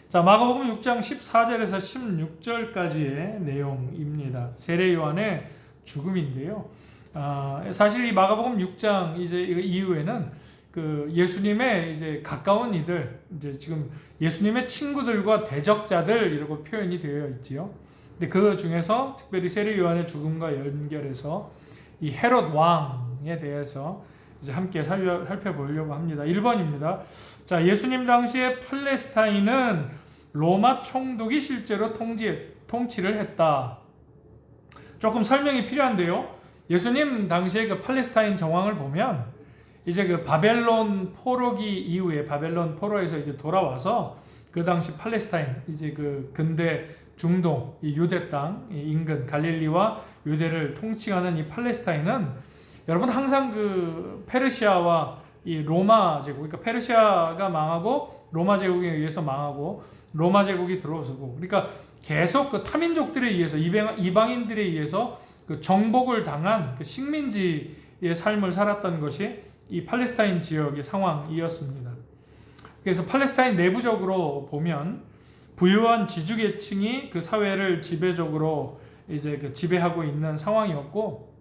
자, 마가복음 6장 14절에서 16절까지의 내용입니다. 세례 요한의 죽음인데요. 사실 이 마가복음 6장 이제 이후에는 그 예수님의 이제 가까운 이들, 이제 지금 예수님의 친구들과 대적자들 이라고 표현이 되어 있지요. 근데 그 중에서 특별히 세례 요한의 죽음과 연결해서 이 헤롯 왕에 대해서 이제 함께 살펴보려고 합니다. 1번입니다. 자, 예수님 당시에 팔레스타인은 로마 총독이 실제로 통치를 했다. 조금 설명이 필요한데요. 예수님 당시에 그 팔레스타인 정황을 보면 이제 그 바벨론 포로기 이후에 바벨론 포로에서 이제 돌아와서 그 당시 팔레스타인 이제 그 근대 중동 이 유대 땅 인근 갈릴리와 유대를 통치하는 이 팔레스타인은 여러분 항상 그 페르시아와 이 로마 제국, 그러니까 페르시아가 망하고 로마 제국에 의해서 망하고 로마 제국이 들어서고, 그러니까 계속 그 타민족들에 의해서 이방인들에 의해서 그 정복을 당한 그 식민지의 삶을 살았던 것이 이 팔레스타인 지역의 상황이었습니다. 그래서 팔레스타인 내부적으로 보면 부유한 지주계층이 그 사회를 지배적으로 이제 그 지배하고 있는 상황이었고,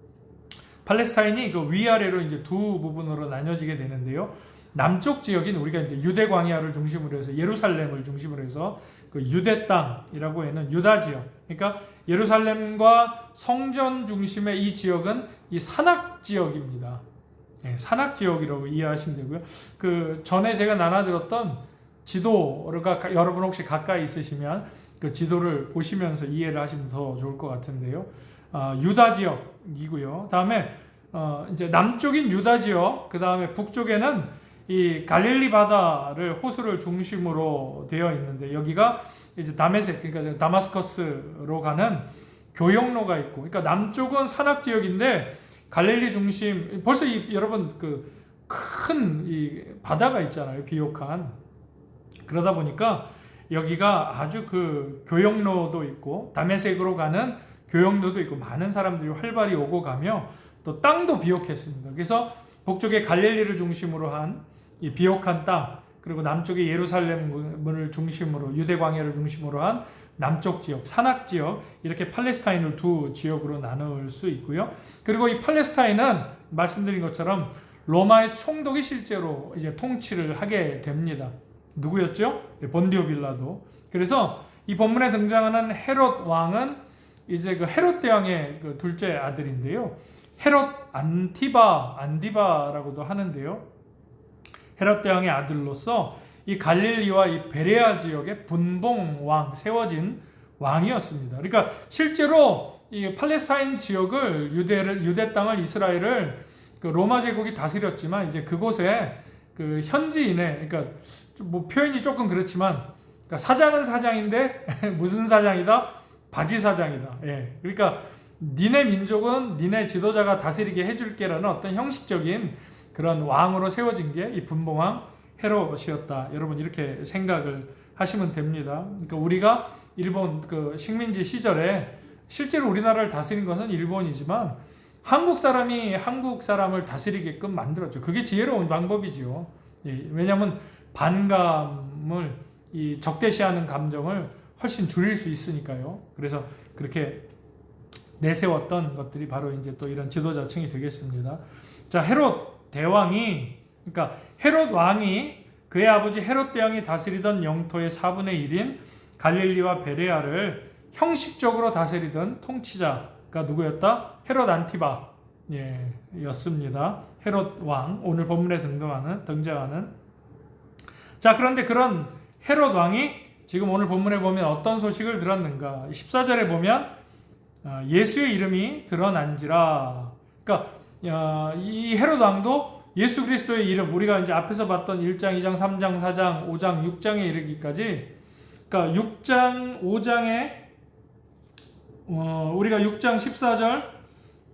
팔레스타인이 그 위아래로 이제 두 부분으로 나뉘어지게 되는데요. 남쪽 지역인 우리가 이제 유대 광야를 중심으로 해서 예루살렘을 중심으로 해서 그 유대 땅이라고 하는 유다 지역. 그러니까 예루살렘과 성전 중심의 이 지역은 이 산악 지역입니다. 네, 산악 지역이라고 이해하시면 되고요. 그 전에 제가 나눠드렸던 지도가 여러분 혹시 가까이 있으시면 그 지도를 보시면서 이해를 하시면 더 좋을 것 같은데요. 유다 지역이고요. 다음에 이제 남쪽인 유다 지역, 그 다음에 북쪽에는 이 갈릴리 바다를 호수를 중심으로 되어 있는데 여기가 이제 다메섹, 그러니까 다마스커스로 가는 교역로가 있고, 그러니까 남쪽은 산악 지역인데 갈릴리 중심 벌써 여러분 그 큰 이 바다가 있잖아요, 비옥한. 그러다 보니까 여기가 아주 그 교역로도 있고 다메섹으로 가는 교역로도 있고 많은 사람들이 활발히 오고 가며 또 땅도 비옥했습니다. 그래서 북쪽에 갈릴리를 중심으로 한 이 비옥한 땅, 그리고 남쪽에 예루살렘을 중심으로 유대 광야를 중심으로 한 남쪽 지역, 산악 지역, 이렇게 팔레스타인을 두 지역으로 나눌 수 있고요. 그리고 이 팔레스타인은 말씀드린 것처럼 로마의 총독이 실제로 이제 통치를 하게 됩니다. 누구였죠? 본디오 빌라도. 그래서 이 본문에 등장하는 헤롯 왕은 이제 그 헤롯 대왕의 그 둘째 아들인데요. 헤롯 안디바라고도 하는데요. 헤롯 대왕의 아들로서 이 갈릴리와 이 베레아 지역의 분봉왕, 세워진 왕이었습니다. 그러니까 실제로 이 팔레스타인 지역을 유대 땅을 이스라엘을 그 로마 제국이 다스렸지만 이제 그곳에 그 현지인의, 그러니까 뭐 표현이 조금 그렇지만, 그러니까 사장은 사장인데 무슨 사장이다? 바지 사장이다. 예. 그러니까 니네 민족은 니네 지도자가 다스리게 해줄게라는 어떤 형식적인 그런 왕으로 세워진 게 이 분봉왕 헤롯이었다. 여러분 이렇게 생각을 하시면 됩니다. 그러니까 우리가 일본 그 식민지 시절에 실제로 우리나라를 다스린 것은 일본이지만 한국 사람이 한국 사람을 다스리게끔 만들었죠. 그게 지혜로운 방법이지요. 예, 왜냐하면 반감을 이 적대시하는 감정을 훨씬 줄일 수 있으니까요. 그래서 그렇게 내세웠던 것들이 바로 이제 또 이런 지도자층이 되겠습니다. 자, 헤롯 대왕이, 그러니까 헤롯 왕이 그의 아버지 헤롯 대왕이 다스리던 영토의 4분의 1인 갈릴리와 베레아를 형식적으로 다스리던 통치자가 누구였다? 헤롯 안티바 였습니다. 헤롯 왕, 오늘 본문에 등장하는. 자, 그런데 그런 헤롯 왕이 지금 오늘 본문에 보면 어떤 소식을 들었는가? 14절에 보면 예수의 이름이 드러난지라. 그러니까 이 헤롯 왕도 예수 그리스도의 이름, 우리가 이제 앞에서 봤던 1장, 2장, 3장, 4장, 5장, 6장에 이르기까지, 그러니까 6장, 5장에 우리가 6장 14절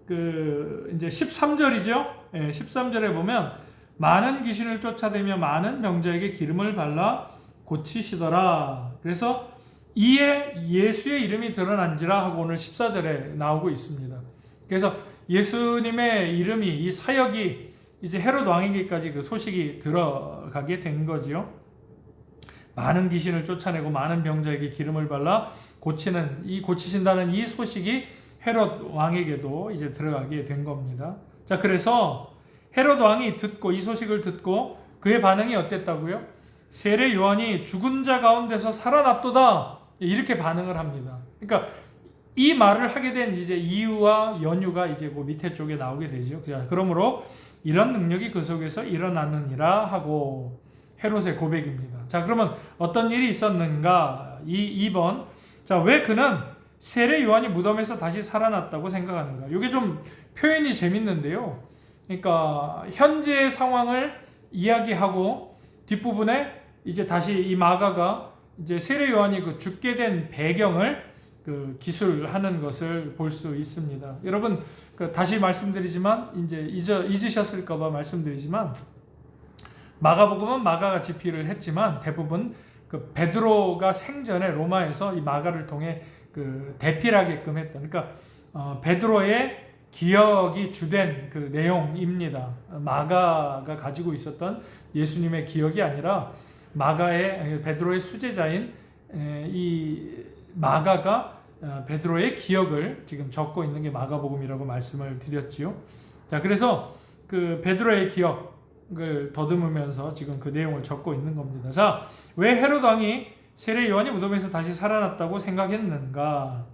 그 이제 13절이죠. 예, 13절에 보면 많은 귀신을 쫓아내며 많은 병자에게 기름을 발라 고치시더라. 그래서 이에 예수의 이름이 드러난지라 하고 오늘 14절에 나오고 있습니다. 그래서 예수님의 이름이, 이 사역이 이제 헤롯 왕에게까지 그 소식이 들어가게 된 거지요. 많은 귀신을 쫓아내고 많은 병자에게 기름을 발라 고치신다는 이 소식이 헤롯 왕에게도 이제 들어가게 된 겁니다. 자, 그래서 헤롯 왕이 이 소식을 듣고 그의 반응이 어땠다고요? 세례 요한이 죽은 자 가운데서 살아났도다, 이렇게 반응을 합니다. 그러니까 이 말을 하게 된 이제 이유와 연유가 이제 그 밑에 쪽에 나오게 되죠. 자, 그러므로 이런 능력이 그 속에서 일어나느니라 하고 헤롯의 고백입니다. 자, 그러면 어떤 일이 있었는가? 2번. 자, 왜 그는 세례 요한이 무덤에서 다시 살아났다고 생각하는가? 이게 좀 표현이 재밌는데요. 그러니까 현재의 상황을 이야기하고 뒷부분에 이제 다시 이 마가가 이제 세례 요한이 그 죽게 된 배경을 그 기술하는 것을 볼 수 있습니다. 여러분, 다시 말씀드리지만 이제 잊으셨을까봐 말씀드리지만, 마가복음은 마가가 집필을 했지만 대부분 그 베드로가 생전에 로마에서 이 마가를 통해 그 대필하게끔 했던, 그러니까 베드로의 기억이 주된 그 내용입니다. 마가가 가지고 있었던 예수님의 기억이 아니라 베드로의 수제자인 이 마가가 베드로의 기억을 지금 적고 있는 게 마가복음이라고 말씀을 드렸지요. 자, 그래서 그 베드로의 기억을 더듬으면서 지금 그 내용을 적고 있는 겁니다. 자, 왜 헤롯 왕이 세례 요한이 무덤에서 다시 살아났다고 생각했는가?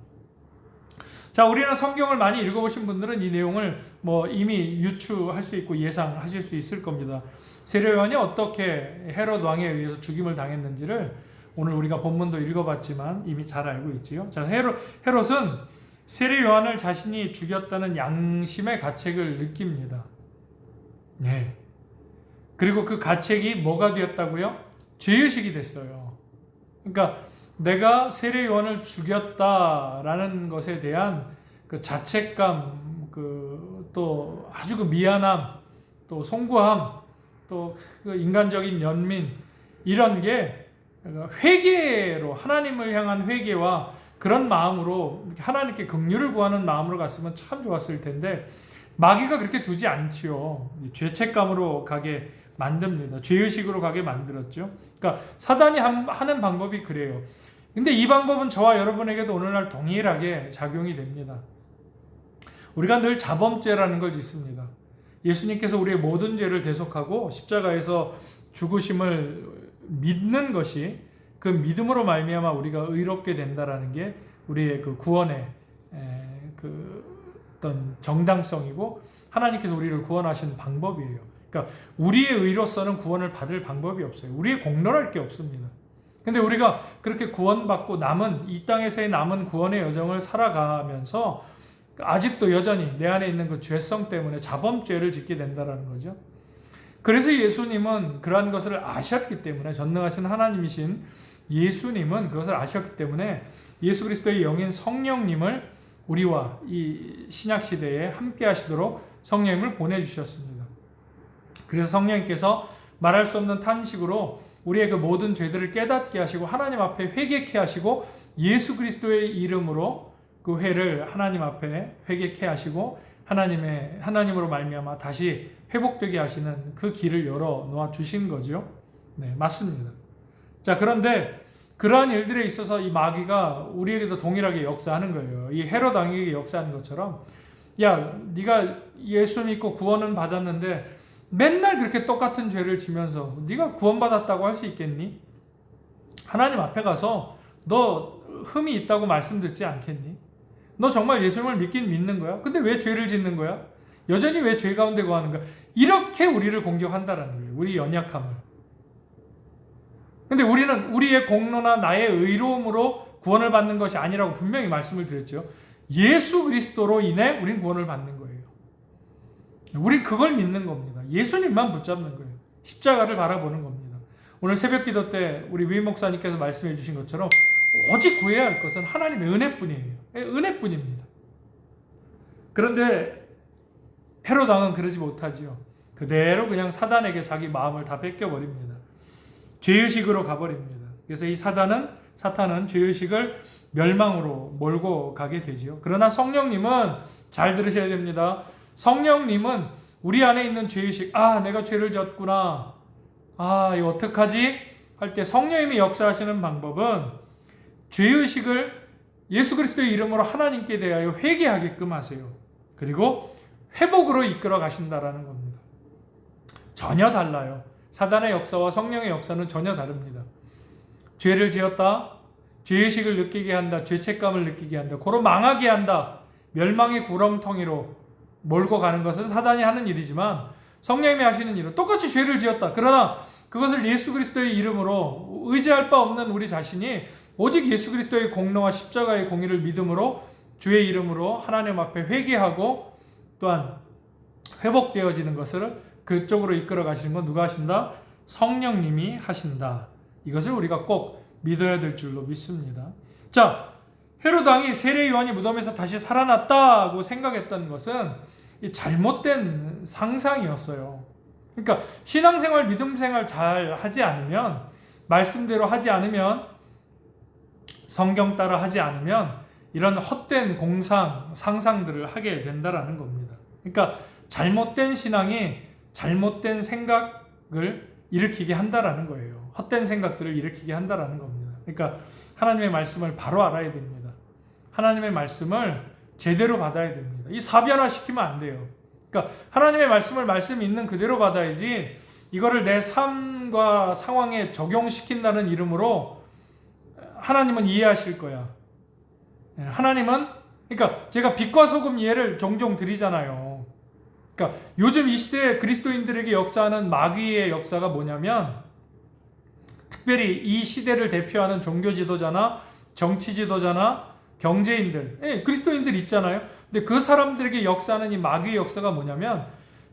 자, 우리는 성경을 많이 읽어보신 분들은 이 내용을 이미 유추할 수 있고 예상하실 수 있을 겁니다. 세례 요한이 어떻게 헤롯 왕에 의해서 죽임을 당했는지를 오늘 우리가 본문도 읽어봤지만 이미 잘 알고 있지요. 자, 헤롯은 세례 요한을 자신이 죽였다는 양심의 가책을 느낍니다. 네. 그리고 그 가책이 뭐가 되었다고요? 죄의식이 됐어요. 그러니까 내가 세례 요한을 죽였다라는 것에 대한 그 자책감, 또 아주 그 미안함, 또 송구함, 또 그 인간적인 연민, 이런 게 회개로, 하나님을 향한 회개와 그런 마음으로 하나님께 긍휼을 구하는 마음으로 갔으면 참 좋았을 텐데, 마귀가 그렇게 두지 않지요. 죄책감으로 가게 만듭니다. 죄의식으로 가게 만들었죠. 그러니까 사단이 하는 방법이 그래요. 근데 이 방법은 저와 여러분에게도 오늘날 동일하게 작용이 됩니다. 우리가 늘 자범죄라는 걸 짓습니다. 예수님께서 우리의 모든 죄를 대속하고 십자가에서 죽으심을 믿는 것이, 그 믿음으로 말미암아 우리가 의롭게 된다라는 게 우리의 그 구원의 어떤 정당성이고 하나님께서 우리를 구원하신 방법이에요. 그러니까 우리의 의로서는 구원을 받을 방법이 없어요. 우리의 공로랄 게 없습니다. 근데 우리가 그렇게 구원받고 이 땅에서의 남은 구원의 여정을 살아가면서 아직도 여전히 내 안에 있는 그 죄성 때문에 자범죄를 짓게 된다는 거죠. 그래서 예수님은 그러한 것을 아셨기 때문에, 전능하신 하나님이신 예수님은 그것을 아셨기 때문에 예수 그리스도의 영인 성령님을 우리와 이 신약 시대에 함께 하시도록 성령님을 보내주셨습니다. 그래서 성령님께서 말할 수 없는 탄식으로 우리의 그 모든 죄들을 깨닫게 하시고 하나님 앞에 회개케 하시고 예수 그리스도의 이름으로 그 회를 하나님 앞에 회개케 하시고 하나님으로 말미암아 다시 회복되게 하시는 그 길을 열어 놓아 주신 거죠. 네, 맞습니다. 자, 그런데 그러한 일들에 있어서 이 마귀가 우리에게도 동일하게 역사하는 거예요. 이 헤롯 왕에게 역사하는 것처럼, 야, 네가 예수 믿고 구원은 받았는데 맨날 그렇게 똑같은 죄를 지면서 네가 구원받았다고 할 수 있겠니? 하나님 앞에 가서 너 흠이 있다고 말씀 듣지 않겠니? 너 정말 예수님을 믿긴 믿는 거야? 근데 왜 죄를 짓는 거야? 여전히 왜 죄 가운데 거하는 거야? 이렇게 우리를 공격한다라는 거예요. 우리 연약함을. 근데 우리는 우리의 공로나 나의 의로움으로 구원을 받는 것이 아니라고 분명히 말씀을 드렸죠. 예수 그리스도로 인해 우린 구원을 받는 거예요. 우린 그걸 믿는 겁니다. 예수님만 붙잡는 거예요. 십자가를 바라보는 겁니다. 오늘 새벽 기도 때 우리 위 목사님께서 말씀해 주신 것처럼 오직 구해야 할 것은 하나님의 은혜뿐이에요. 은혜뿐입니다. 그런데 헤롯 왕은 그러지 못하지요. 그대로 그냥 사단에게 자기 마음을 다 뺏겨버립니다. 죄의식으로 가버립니다. 그래서 이 사탄은 죄의식을 멸망으로 몰고 가게 되지요. 그러나 성령님은 잘 들으셔야 됩니다. 성령님은 우리 안에 있는 죄의식, 내가 죄를 졌구나. 이거 어떡하지? 할 때 성령님이 역사하시는 방법은 죄의식을 예수 그리스도의 이름으로 하나님께 대하여 회개하게끔 하세요. 그리고 회복으로 이끌어 가신다라는 겁니다. 전혀 달라요. 사단의 역사와 성령의 역사는 전혀 다릅니다. 죄를 지었다, 죄의식을 느끼게 한다, 죄책감을 느끼게 한다, 고로 망하게 한다, 멸망의 구렁텅이로 몰고 가는 것은 사단이 하는 일이지만 성령님이 하시는 일은 똑같이 죄를 지었다. 그러나 그것을 예수 그리스도의 이름으로 의지할 바 없는 우리 자신이 오직 예수 그리스도의 공로와 십자가의 공의를 믿음으로 주의 이름으로 하나님 앞에 회개하고 또한 회복되어지는 것을 그쪽으로 이끌어 가시는 건 누가 하신다? 성령님이 하신다. 이것을 우리가 꼭 믿어야 될 줄로 믿습니다. 자, 헤롯 왕이 세례 요한이 무덤에서 다시 살아났다고 생각했던 것은 잘못된 상상이었어요. 그러니까 신앙생활, 믿음생활 잘 하지 않으면, 말씀대로 하지 않으면, 성경 따라 하지 않으면 이런 헛된 공상, 상상들을 하게 된다라는 겁니다. 그러니까 잘못된 신앙이 잘못된 생각을 일으키게 한다라는 거예요. 헛된 생각들을 일으키게 한다라는 겁니다. 그러니까 하나님의 말씀을 바로 알아야 됩니다. 하나님의 말씀을 제대로 받아야 됩니다. 이 사변화시키면 안 돼요. 그러니까 하나님의 말씀을 말씀 있는 그대로 받아야지 이거를 내 삶과 상황에 적용시킨다는 이름으로 하나님은 이해하실 거야. 하나님은, 그러니까 제가 빛과 소금 예를 종종 드리잖아요. 그러니까 요즘 이 시대에 그리스도인들에게 역사하는 마귀의 역사가 뭐냐면, 특별히 이 시대를 대표하는 종교 지도자나 정치 지도자나 경제인들, 그리스도인들 있잖아요. 근데 그 사람들에게 역사하는 이 마귀의 역사가 뭐냐면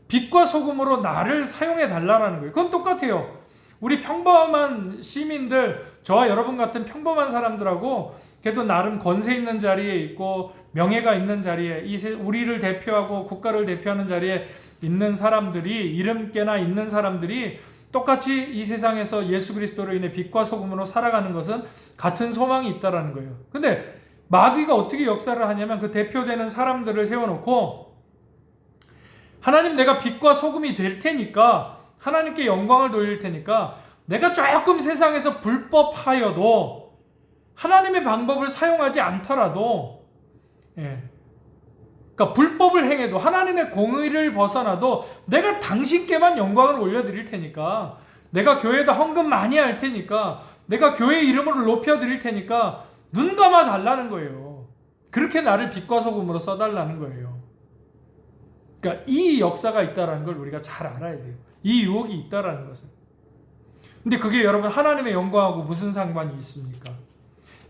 빛과 소금으로 나를 사용해 달라라는 거예요. 그건 똑같아요. 우리 평범한 시민들, 저와 여러분 같은 평범한 사람들하고 그래도 나름 권세 있는 자리에 있고 명예가 있는 자리에, 우리를 대표하고 국가를 대표하는 자리에 있는 사람들이, 이름께나 있는 사람들이 똑같이 이 세상에서 예수 그리스도로 인해 빛과 소금으로 살아가는 것은 같은 소망이 있다라는 거예요. 근데 마귀가 어떻게 역사를 하냐면 그 대표되는 사람들을 세워놓고 하나님, 내가 빛과 소금이 될 테니까, 하나님께 영광을 돌릴 테니까 내가 조금 세상에서 불법하여도, 하나님의 방법을 사용하지 않더라도, 그러니까 불법을 행해도, 하나님의 공의를 벗어나도 내가 당신께만 영광을 올려드릴 테니까, 내가 교회에다 헌금 많이 할 테니까, 내가 교회 이름으로 높여드릴 테니까 눈 감아 달라는 거예요. 그렇게 나를 빛과 소금으로 써달라는 거예요. 그러니까 이 역사가 있다는 걸 우리가 잘 알아야 돼요. 이 유혹이 있다는 것은. 근데 그게 여러분 하나님의 영광하고 무슨 상관이 있습니까?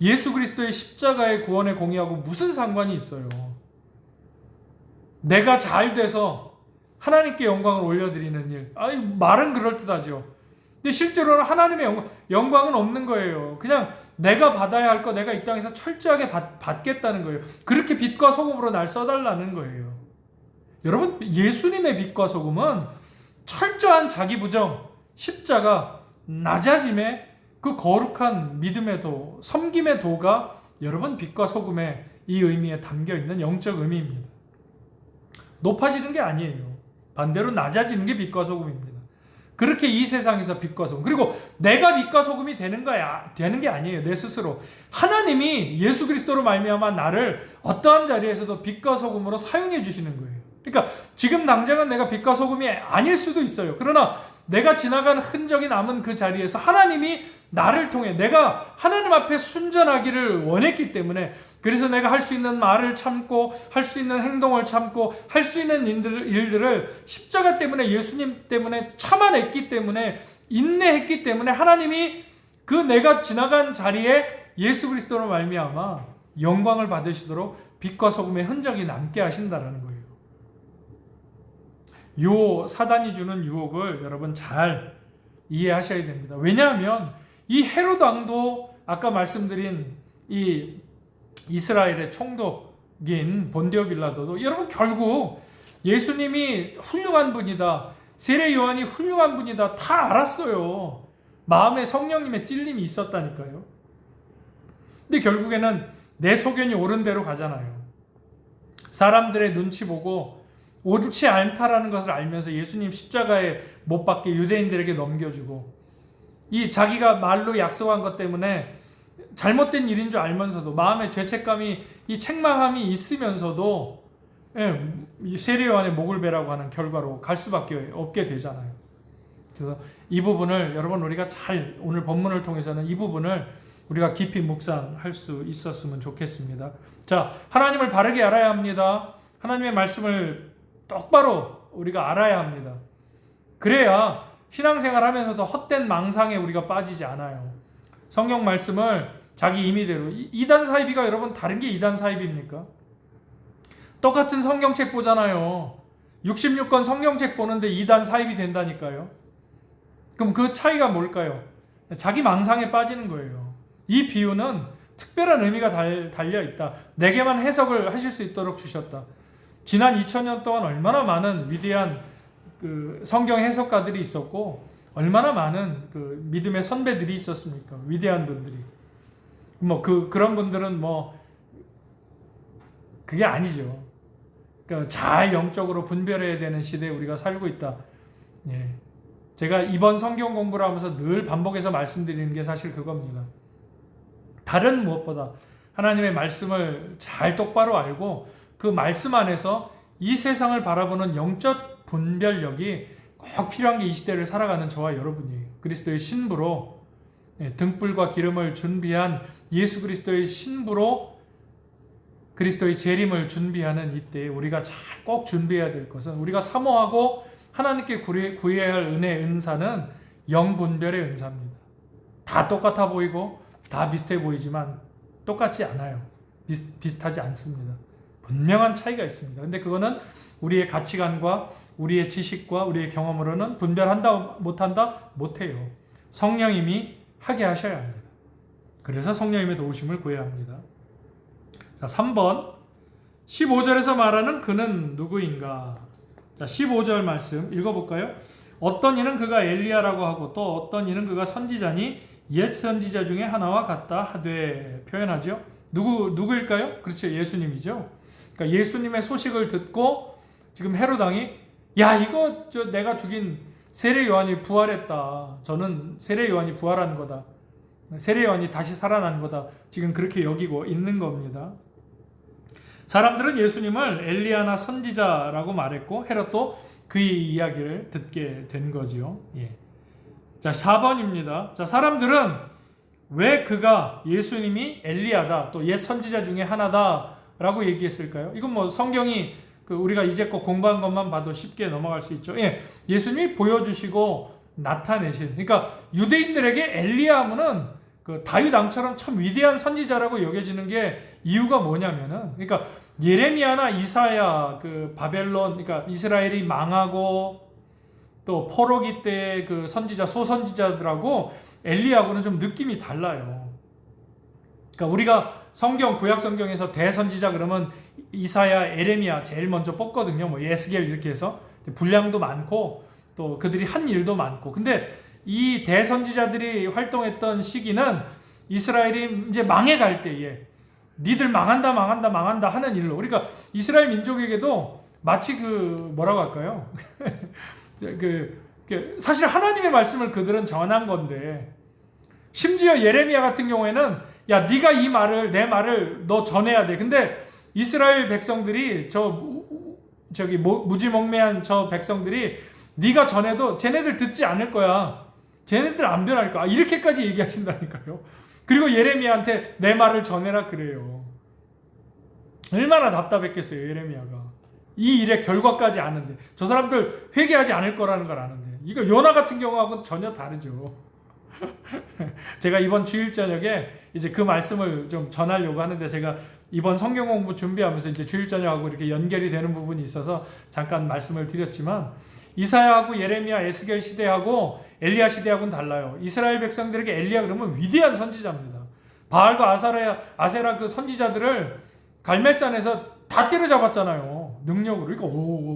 예수 그리스도의 십자가의 구원의 공의하고 무슨 상관이 있어요? 내가 잘 돼서 하나님께 영광을 올려드리는 일. 말은 그럴듯하죠. 근데 실제로는 하나님의 영광은 없는 거예요. 그냥 내가 받아야 할 거 내가 이 땅에서 철저하게 받겠다는 거예요. 그렇게 빛과 소금으로 날 써달라는 거예요. 여러분, 예수님의 빛과 소금은 철저한 자기 부정, 십자가, 낮아짐의 그 거룩한 믿음의 도, 섬김의 도가 여러분 빛과 소금의 이 의미에 담겨있는 영적 의미입니다. 높아지는 게 아니에요. 반대로 낮아지는 게 빛과 소금입니다. 그렇게 이 세상에서 빛과 소금, 그리고 내가 빛과 소금이 되는 게 아니에요. 내 스스로. 하나님이 예수 그리스도로 말미암아 나를 어떠한 자리에서도 빛과 소금으로 사용해 주시는 거예요. 그러니까 지금 당장은 내가 빛과 소금이 아닐 수도 있어요. 그러나 내가 지나간 흔적이 남은 그 자리에서 하나님이 나를 통해, 내가 하나님 앞에 순전하기를 원했기 때문에, 그래서 내가 할 수 있는 말을 참고, 할 수 있는 행동을 참고, 할 수 있는 일들을 십자가 때문에, 예수님 때문에 참아냈기 때문에, 인내했기 때문에 하나님이 그 내가 지나간 자리에 예수 그리스도로 말미암아 영광을 받으시도록 빛과 소금의 흔적이 남게 하신다라는 거예요. 요 사단이 주는 유혹을 여러분 잘 이해하셔야 됩니다. 왜냐하면 이 헤롯 왕도 아까 말씀드린 이 이스라엘의 총독인 본디오 빌라도도 여러분 결국 예수님이 훌륭한 분이다, 세례 요한이 훌륭한 분이다 다 알았어요. 마음에 성령님의 찔림이 있었다니까요. 근데 결국에는 내 소견이 옳은 대로 가잖아요. 사람들의 눈치 보고 옳지 않다라는 것을 알면서 예수님 십자가에 못 박게 유대인들에게 넘겨주고, 이 자기가 말로 약속한 것 때문에 잘못된 일인 줄 알면서도 마음에 죄책감이 이 책망함이 있으면서도 이 세례 요한의 목을 베라고 하는 결과로 갈 수밖에 없게 되잖아요. 그래서 이 부분을 여러분 우리가 잘 오늘 본문을 통해서는 이 부분을 우리가 깊이 묵상할 수 있었으면 좋겠습니다. 자, 하나님을 바르게 알아야 합니다. 하나님의 말씀을 똑바로 우리가 알아야 합니다. 그래야 신앙생활 하면서도 헛된 망상에 우리가 빠지지 않아요. 성경 말씀을 자기 임의대로. 이단 사이비가 여러분 다른 게 이단 사이비입니까? 똑같은 성경책 보잖아요. 66권 성경책 보는데 이단 사이비 된다니까요. 그럼 그 차이가 뭘까요? 자기 망상에 빠지는 거예요. 이 비유는 특별한 의미가 달려 있다. 내게만 해석을 하실 수 있도록 주셨다. 지난 2000년 동안 얼마나 많은 위대한 그 성경 해석가들이 있었고 얼마나 많은 그 믿음의 선배들이 있었습니까? 위대한 분들이. 그런 분들은 그게 아니죠. 그러니까 잘 영적으로 분별해야 되는 시대에 우리가 살고 있다. 예. 제가 이번 성경 공부를 하면서 늘 반복해서 말씀드리는 게 사실 그겁니다. 다른 무엇보다 하나님의 말씀을 잘 똑바로 알고 그 말씀 안에서 이 세상을 바라보는 영적 분별력이 꼭 필요한 게 이 시대를 살아가는 저와 여러분이에요. 그리스도의 신부로 등불과 기름을 준비한 예수 그리스도의 신부로 그리스도의 재림을 준비하는 이때에 우리가 잘 꼭 준비해야 될 것은 우리가 사모하고 하나님께 구해야 할 은혜의 은사는 영분별의 은사입니다. 다 똑같아 보이고 다 비슷해 보이지만 똑같지 않아요. 비슷하지 않습니다. 분명한 차이가 있습니다. 근데 그거는 우리의 가치관과 우리의 지식과 우리의 경험으로는 분별한다 못한다 못해요. 성령님이 하게 하셔야 합니다. 그래서 성령님의 도우심을 구해야 합니다. 자, 3번 15절에서 말하는 그는 누구인가? 자, 15절 말씀 읽어볼까요? 어떤 이는 그가 엘리야라고 하고 또 어떤 이는 그가 선지자니 옛 선지자 중에 하나와 같다 하되 표현하죠. 누구일까요? 그렇죠. 예수님이죠. 그러니까 예수님의 소식을 듣고 지금 헤롯 왕이 이거 내가 죽인 세례 요한이 부활했다. 저는 세례 요한이 부활한 거다. 세례 요한이 다시 살아난 거다. 지금 그렇게 여기고 있는 겁니다. 사람들은 예수님을 엘리야나 선지자라고 말했고 헤롯도 그의 이야기를 듣게 된 거지요. 예. 자, 4번입니다. 자, 사람들은 왜 그가 예수님이 엘리야다, 또 옛 선지자 중에 하나다라고 얘기했을까요? 이건 성경이 우리가 이제껏 공부한 것만 봐도 쉽게 넘어갈 수 있죠. 예, 예수님이 보여주시고 나타내신. 그러니까 유대인들에게 엘리야 하면은 그 다윗 왕처럼 참 위대한 선지자라고 여겨지는 게 이유가 뭐냐면은, 그러니까 예레미야나 이사야 그 바벨론, 그러니까 이스라엘이 망하고 또 포로기 때 그 선지자 소선지자들하고 엘리야하고는 좀 느낌이 달라요. 그러니까 우리가 성경 구약 성경에서 대선지자 그러면 이사야, 에레미야 제일 먼저 뽑거든요. 예스겔 이렇게 해서 분량도 많고 또 그들이 한 일도 많고. 근데 이 대선지자들이 활동했던 시기는 이스라엘이 이제 망해갈 때에 니들 망한다 하는 일로. 그러니까 이스라엘 민족에게도 마치 뭐라고 할까요? 사실 하나님의 말씀을 그들은 전한 건데, 심지어 예레미야 같은 경우에는 네가 내 말을 너 전해야 돼. 근데 이스라엘 백성들이 무지몽매한 저 백성들이 네가 전해도 쟤네들 듣지 않을 거야. 쟤네들 안 변할 거야. 이렇게까지 얘기하신다니까요. 그리고 예레미야한테 내 말을 전해라 그래요. 얼마나 답답했겠어요, 예레미야가. 이 일의 결과까지 아는데, 저 사람들 회개하지 않을 거라는 걸 아는데, 이거 요나 같은 경우하고는 전혀 다르죠. 제가 이번 주일 저녁에 이제 그 말씀을 좀 전하려고 하는데, 제가 이번 성경 공부 준비하면서 이제 주일 저녁하고 이렇게 연결이 되는 부분이 있어서 잠깐 말씀을 드렸지만, 이사야하고 예레미야, 에스겔 시대하고 엘리야 시대하고는 달라요. 이스라엘 백성들에게 엘리야 그러면 위대한 선지자입니다. 바알과 아세라 그 선지자들을 갈멜산에서 다 때려잡았잖아요. 능력으로. 그러니까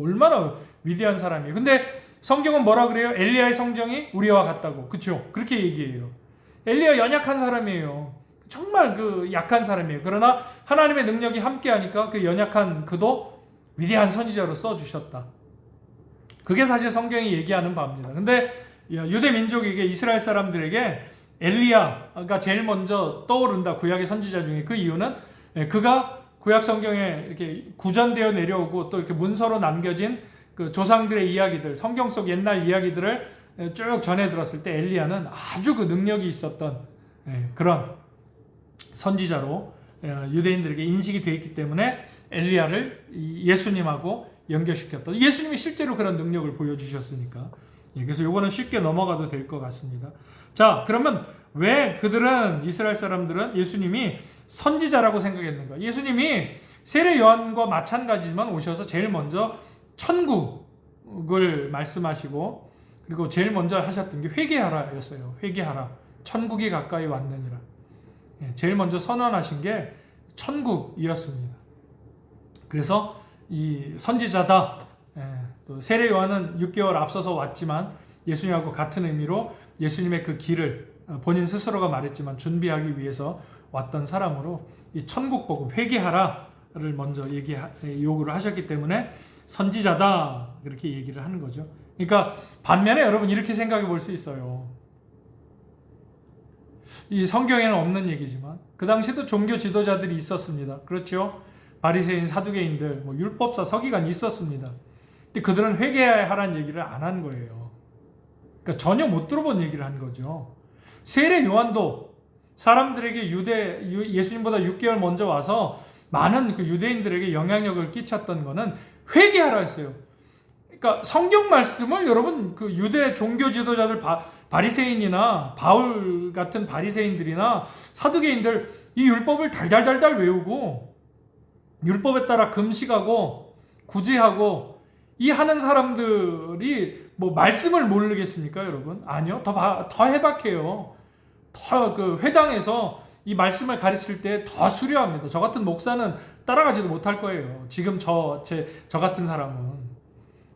얼마나 위대한 사람이에요. 근데 성경은 뭐라 그래요? 엘리야의 성정이 우리와 같다고. 그렇죠? 그렇게 얘기해요. 엘리야 연약한 사람이에요. 정말 약한 사람이에요. 그러나 하나님의 능력이 함께하니까 그 연약한 그도 위대한 선지자로 써주셨다. 그게 사실 성경이 얘기하는 바입니다. 근데 유대 민족에게 이스라엘 사람들에게 엘리야가 제일 먼저 떠오른다. 구약의 선지자 중에. 그 이유는 그가 구약 성경에 이렇게 구전되어 내려오고 또 이렇게 문서로 남겨진 그 조상들의 이야기들, 성경 속 옛날 이야기들을 쭉 전해 들었을 때 엘리야는 아주 그 능력이 있었던 그런 선지자로 유대인들에게 인식이 되어 있기 때문에 엘리야를 예수님하고 연결시켰다. 예수님이 실제로 그런 능력을 보여주셨으니까. 그래서 요거는 쉽게 넘어가도 될 것 같습니다. 자, 그러면 왜 그들은, 이스라엘 사람들은 예수님이 선지자라고 생각했는가? 예수님이 세례 요한과 마찬가지지만 오셔서 제일 먼저 천국을 말씀하시고, 그리고 제일 먼저 하셨던 게 회개하라 였어요. 회개하라. 천국이 가까이 왔느니라. 제일 먼저 선언하신 게 천국이었습니다. 그래서 이 선지자다. 또 세례 요한은 6개월 앞서서 왔지만 예수님하고 같은 의미로 예수님의 그 길을 본인 스스로가 말했지만 준비하기 위해서 왔던 사람으로 이 천국 복음 회개하라를 먼저 요구를 하셨기 때문에 선지자다 그렇게 얘기를 하는 거죠. 그러니까 반면에 여러분 이렇게 생각해 볼 수 있어요. 이 성경에는 없는 얘기지만 그 당시에도 종교 지도자들이 있었습니다. 그렇죠? 바리새인, 사두개인들, 율법사, 서기관이 있었습니다. 근데 그들은 회개하라는 얘기를 안 한 거예요. 그러니까 전혀 못 들어본 얘기를 한 거죠. 세례 요한도 사람들에게 예수님보다 6개월 먼저 와서 많은 그 유대인들에게 영향력을 끼쳤던 거는 회개하라 했어요. 그러니까 성경 말씀을 여러분 그 유대 종교 지도자들 바리새인이나 바울 같은 바리새인들이나 사두개인들 이 율법을 달달달달 외우고 율법에 따라 금식하고 구제하고 이 하는 사람들이 말씀을 모르겠습니까, 여러분? 아니요. 더 해박해요. 더 그 회당에서 이 말씀을 가르칠 때 더 수려합니다. 저 같은 목사는 따라가지도 못할 거예요. 지금 저 같은 사람은.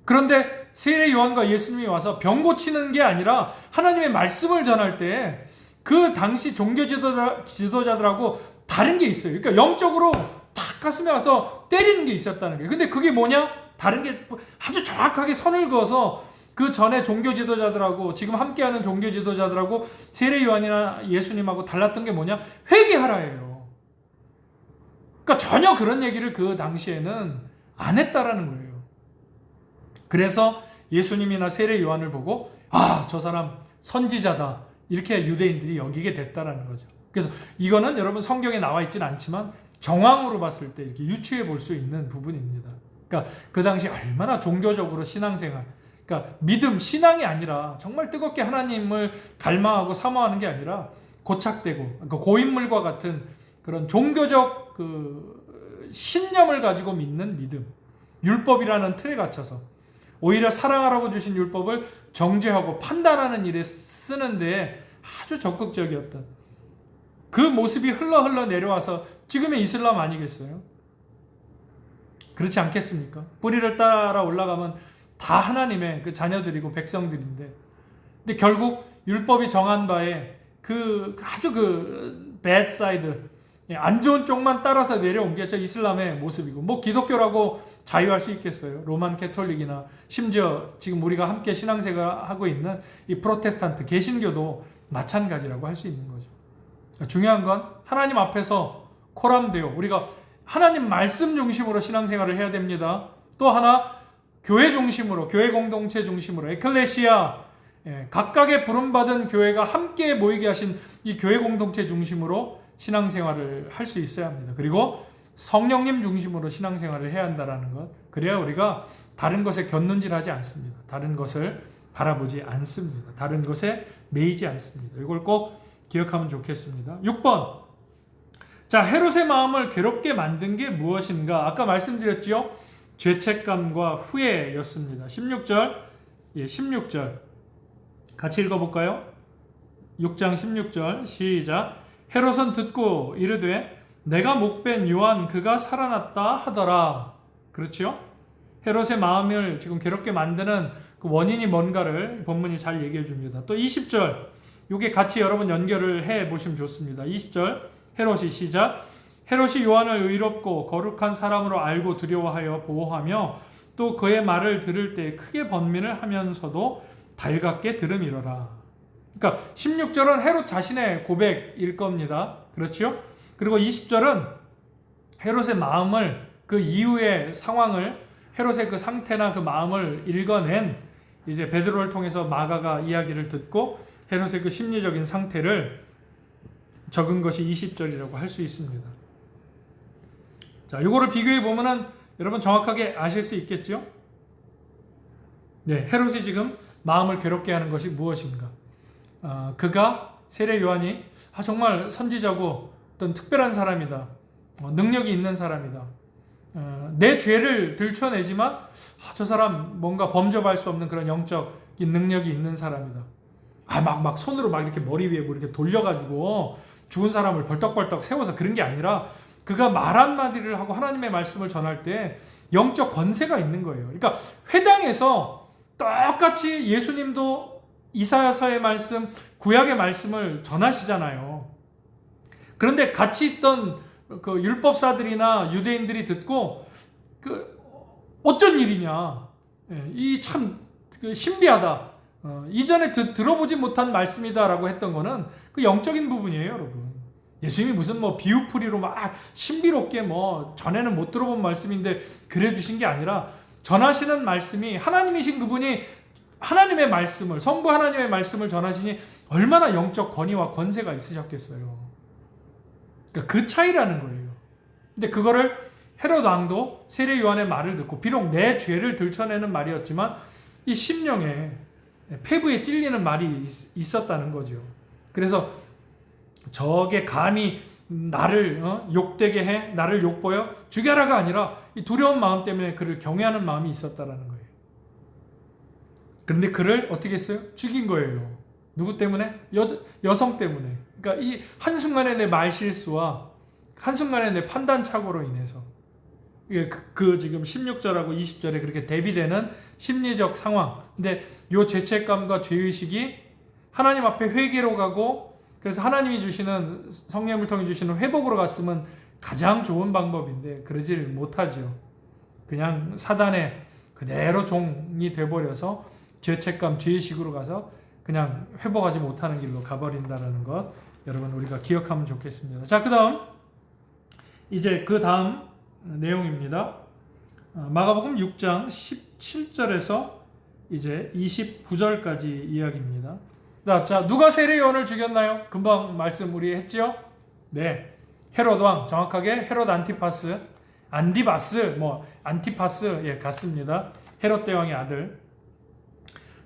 그런데 세례 요한과 예수님이 와서 병 고치는 게 아니라 하나님의 말씀을 전할 때 그 당시 종교 지도자들하고 다른 게 있어요. 그러니까 영적으로 탁 가슴에 와서 때리는 게 있었다는 거예요. 근데 그게 뭐냐? 다른 게 아주 정확하게 선을 그어서 그 전에 종교 지도자들하고 지금 함께하는 종교 지도자들하고 세례 요한이나 예수님하고 달랐던 게 뭐냐? 회개하라예요. 그러니까 전혀 그런 얘기를 그 당시에는 안 했다라는 거예요. 그래서 예수님이나 세례 요한을 보고 저 사람 선지자다 이렇게 유대인들이 여기게 됐다라는 거죠. 그래서 이거는 여러분 성경에 나와 있지는 않지만 정황으로 봤을 때 이렇게 유추해 볼 수 있는 부분입니다. 그러니까 그 당시 얼마나 종교적으로 신앙생활, 그러니까 믿음, 신앙이 아니라 정말 뜨겁게 하나님을 갈망하고 사모하는 게 아니라 고착되고 그러니까 고인물과 같은 그런 종교적 그 신념을 가지고 믿는 믿음, 율법이라는 틀에 갇혀서 오히려 사랑하라고 주신 율법을 정죄하고 판단하는 일에 쓰는데 아주 적극적이었던 그 모습이 흘러 내려와서 지금의 이슬람 아니겠어요? 그렇지 않겠습니까? 뿌리를 따라 올라가면 다 하나님의 그 자녀들이고 백성들인데, 근데 결국 율법이 정한 바에 그 아주 그 bad side, 안 좋은 쪽만 따라서 내려온 게 저 이슬람의 모습이고, 기독교라고 자유할 수 있겠어요? 로만 캐톨릭이나 심지어 지금 우리가 함께 신앙생활하고 있는 이 프로테스탄트 개신교도 마찬가지라고 할 수 있는 거죠. 중요한 건 하나님 앞에서 코람데오, 우리가 하나님 말씀 중심으로 신앙생활을 해야 됩니다. 또 하나 교회 중심으로, 교회 공동체 중심으로, 에클레시아, 각각의 부름받은 교회가 함께 모이게 하신 이 교회 공동체 중심으로 신앙생활을 할 수 있어야 합니다. 그리고 성령님 중심으로 신앙생활을 해야 한다는 것. 그래야 우리가 다른 것에 곁눈질하지 않습니다. 다른 것을 바라보지 않습니다. 다른 것에 매이지 않습니다. 이걸 꼭 기억하면 좋겠습니다. 6번. 자, 헤롯의 마음을 괴롭게 만든 게 무엇인가? 아까 말씀드렸죠? 죄책감과 후회였습니다. 16절. 16절. 같이 읽어볼까요? 6장 16절. 시작. 헤롯은 듣고 이르되 내가 목벤 요한 그가 살아났다 하더라. 그렇죠? 헤롯의 마음을 지금 괴롭게 만드는 그 원인이 뭔가를 본문이 잘 얘기해 줍니다. 또 20절. 이게 같이 여러분 연결을 해 보시면 좋습니다. 20절. 헤롯이 시작. 헤롯이 요한을 의롭고 거룩한 사람으로 알고 두려워하여 보호하며 또 그의 말을 들을 때 크게 번민을 하면서도 달갑게 들음이러라. 그러니까 16절은 헤롯 자신의 고백일 겁니다. 그렇죠? 그리고 20절은 헤롯의 마음을, 그 이후의 상황을, 헤롯의 그 상태나 그 마음을 읽어낸 이제 베드로를 통해서 마가가 이야기를 듣고 헤롯의 그 심리적인 상태를 적은 것이 20절이라고 할 수 있습니다. 자, 이거를 비교해 보면은 여러분 정확하게 아실 수 있겠죠? 네, 헤롯이 지금 마음을 괴롭게 하는 것이 무엇인가? 그가 세례 요한이 정말 선지자고 어떤 특별한 사람이다, 능력이 있는 사람이다, 내 죄를 들춰내지만 저 사람 뭔가 범접할 수 없는 그런 영적인 능력이 있는 사람이다. 막 손으로 막 이렇게 머리 위에 뭐 이렇게 돌려가지고 죽은 사람을 벌떡벌떡 세워서 그런 게 아니라 그가 말 한마디를 하고 하나님의 말씀을 전할 때 영적 권세가 있는 거예요. 그러니까 회당에서 똑같이 예수님도 이사야서의 말씀, 구약의 말씀을 전하시잖아요. 그런데 같이 있던 그 율법사들이나 유대인들이 듣고 어쩐 일이냐, 이 참 신비하다, 이전에 들어보지 못한 말씀이다라고 했던 거는 그 영적인 부분이에요, 여러분. 예수님이 무슨 뭐 비유풀이로 막 신비롭게 뭐 전에는 못 들어본 말씀인데 그래 주신 게 아니라 전하시는 말씀이 하나님이신 그분이 하나님의 말씀을, 성부 하나님의 말씀을 전하시니 얼마나 영적 권위와 권세가 있으셨겠어요. 그러니까 그 차이라는 거예요. 근데 그거를 헤롯 왕도 세례 요한의 말을 듣고, 비록 내 죄를 들춰내는 말이었지만 이 심령에, 폐부에 찔리는 말이 있었다는 거죠. 그래서 저게 감히 나를 욕되게 해, 나를 욕보여 죽여라가 아니라 이 두려운 마음 때문에 그를 경외하는 마음이 있었다라는 거예요. 그런데 그를 어떻게 했어요? 죽인 거예요. 누구 때문에? 여성 때문에. 그러니까 이 한순간의 내 말실수와 한순간의 내 판단착오로 인해서 그 지금 16절하고 20절에 그렇게 대비되는 심리적 상황. 근데 이 죄책감과 죄의식이 하나님 앞에 회개로 가고, 그래서 하나님이 주시는, 성령을 통해 주시는 회복으로 갔으면 가장 좋은 방법인데 그러질 못하죠. 그냥 사단의 그대로 종이 돼버려서 죄책감, 죄의식으로 가서 그냥 회복하지 못하는 길로 가버린다는 것, 여러분 우리가 기억하면 좋겠습니다. 자, 그 다음 이제 그 다음 내용입니다. 마가복음 6장 17절에서 이제 29절까지 이야기입니다. 자, 누가 세례 요한을 죽였나요? 금방 말씀 우리 했죠? 네, 헤롯 왕, 정확하게 헤롯 안티파스, 안티파스, 같습니다. 헤롯 대왕의 아들.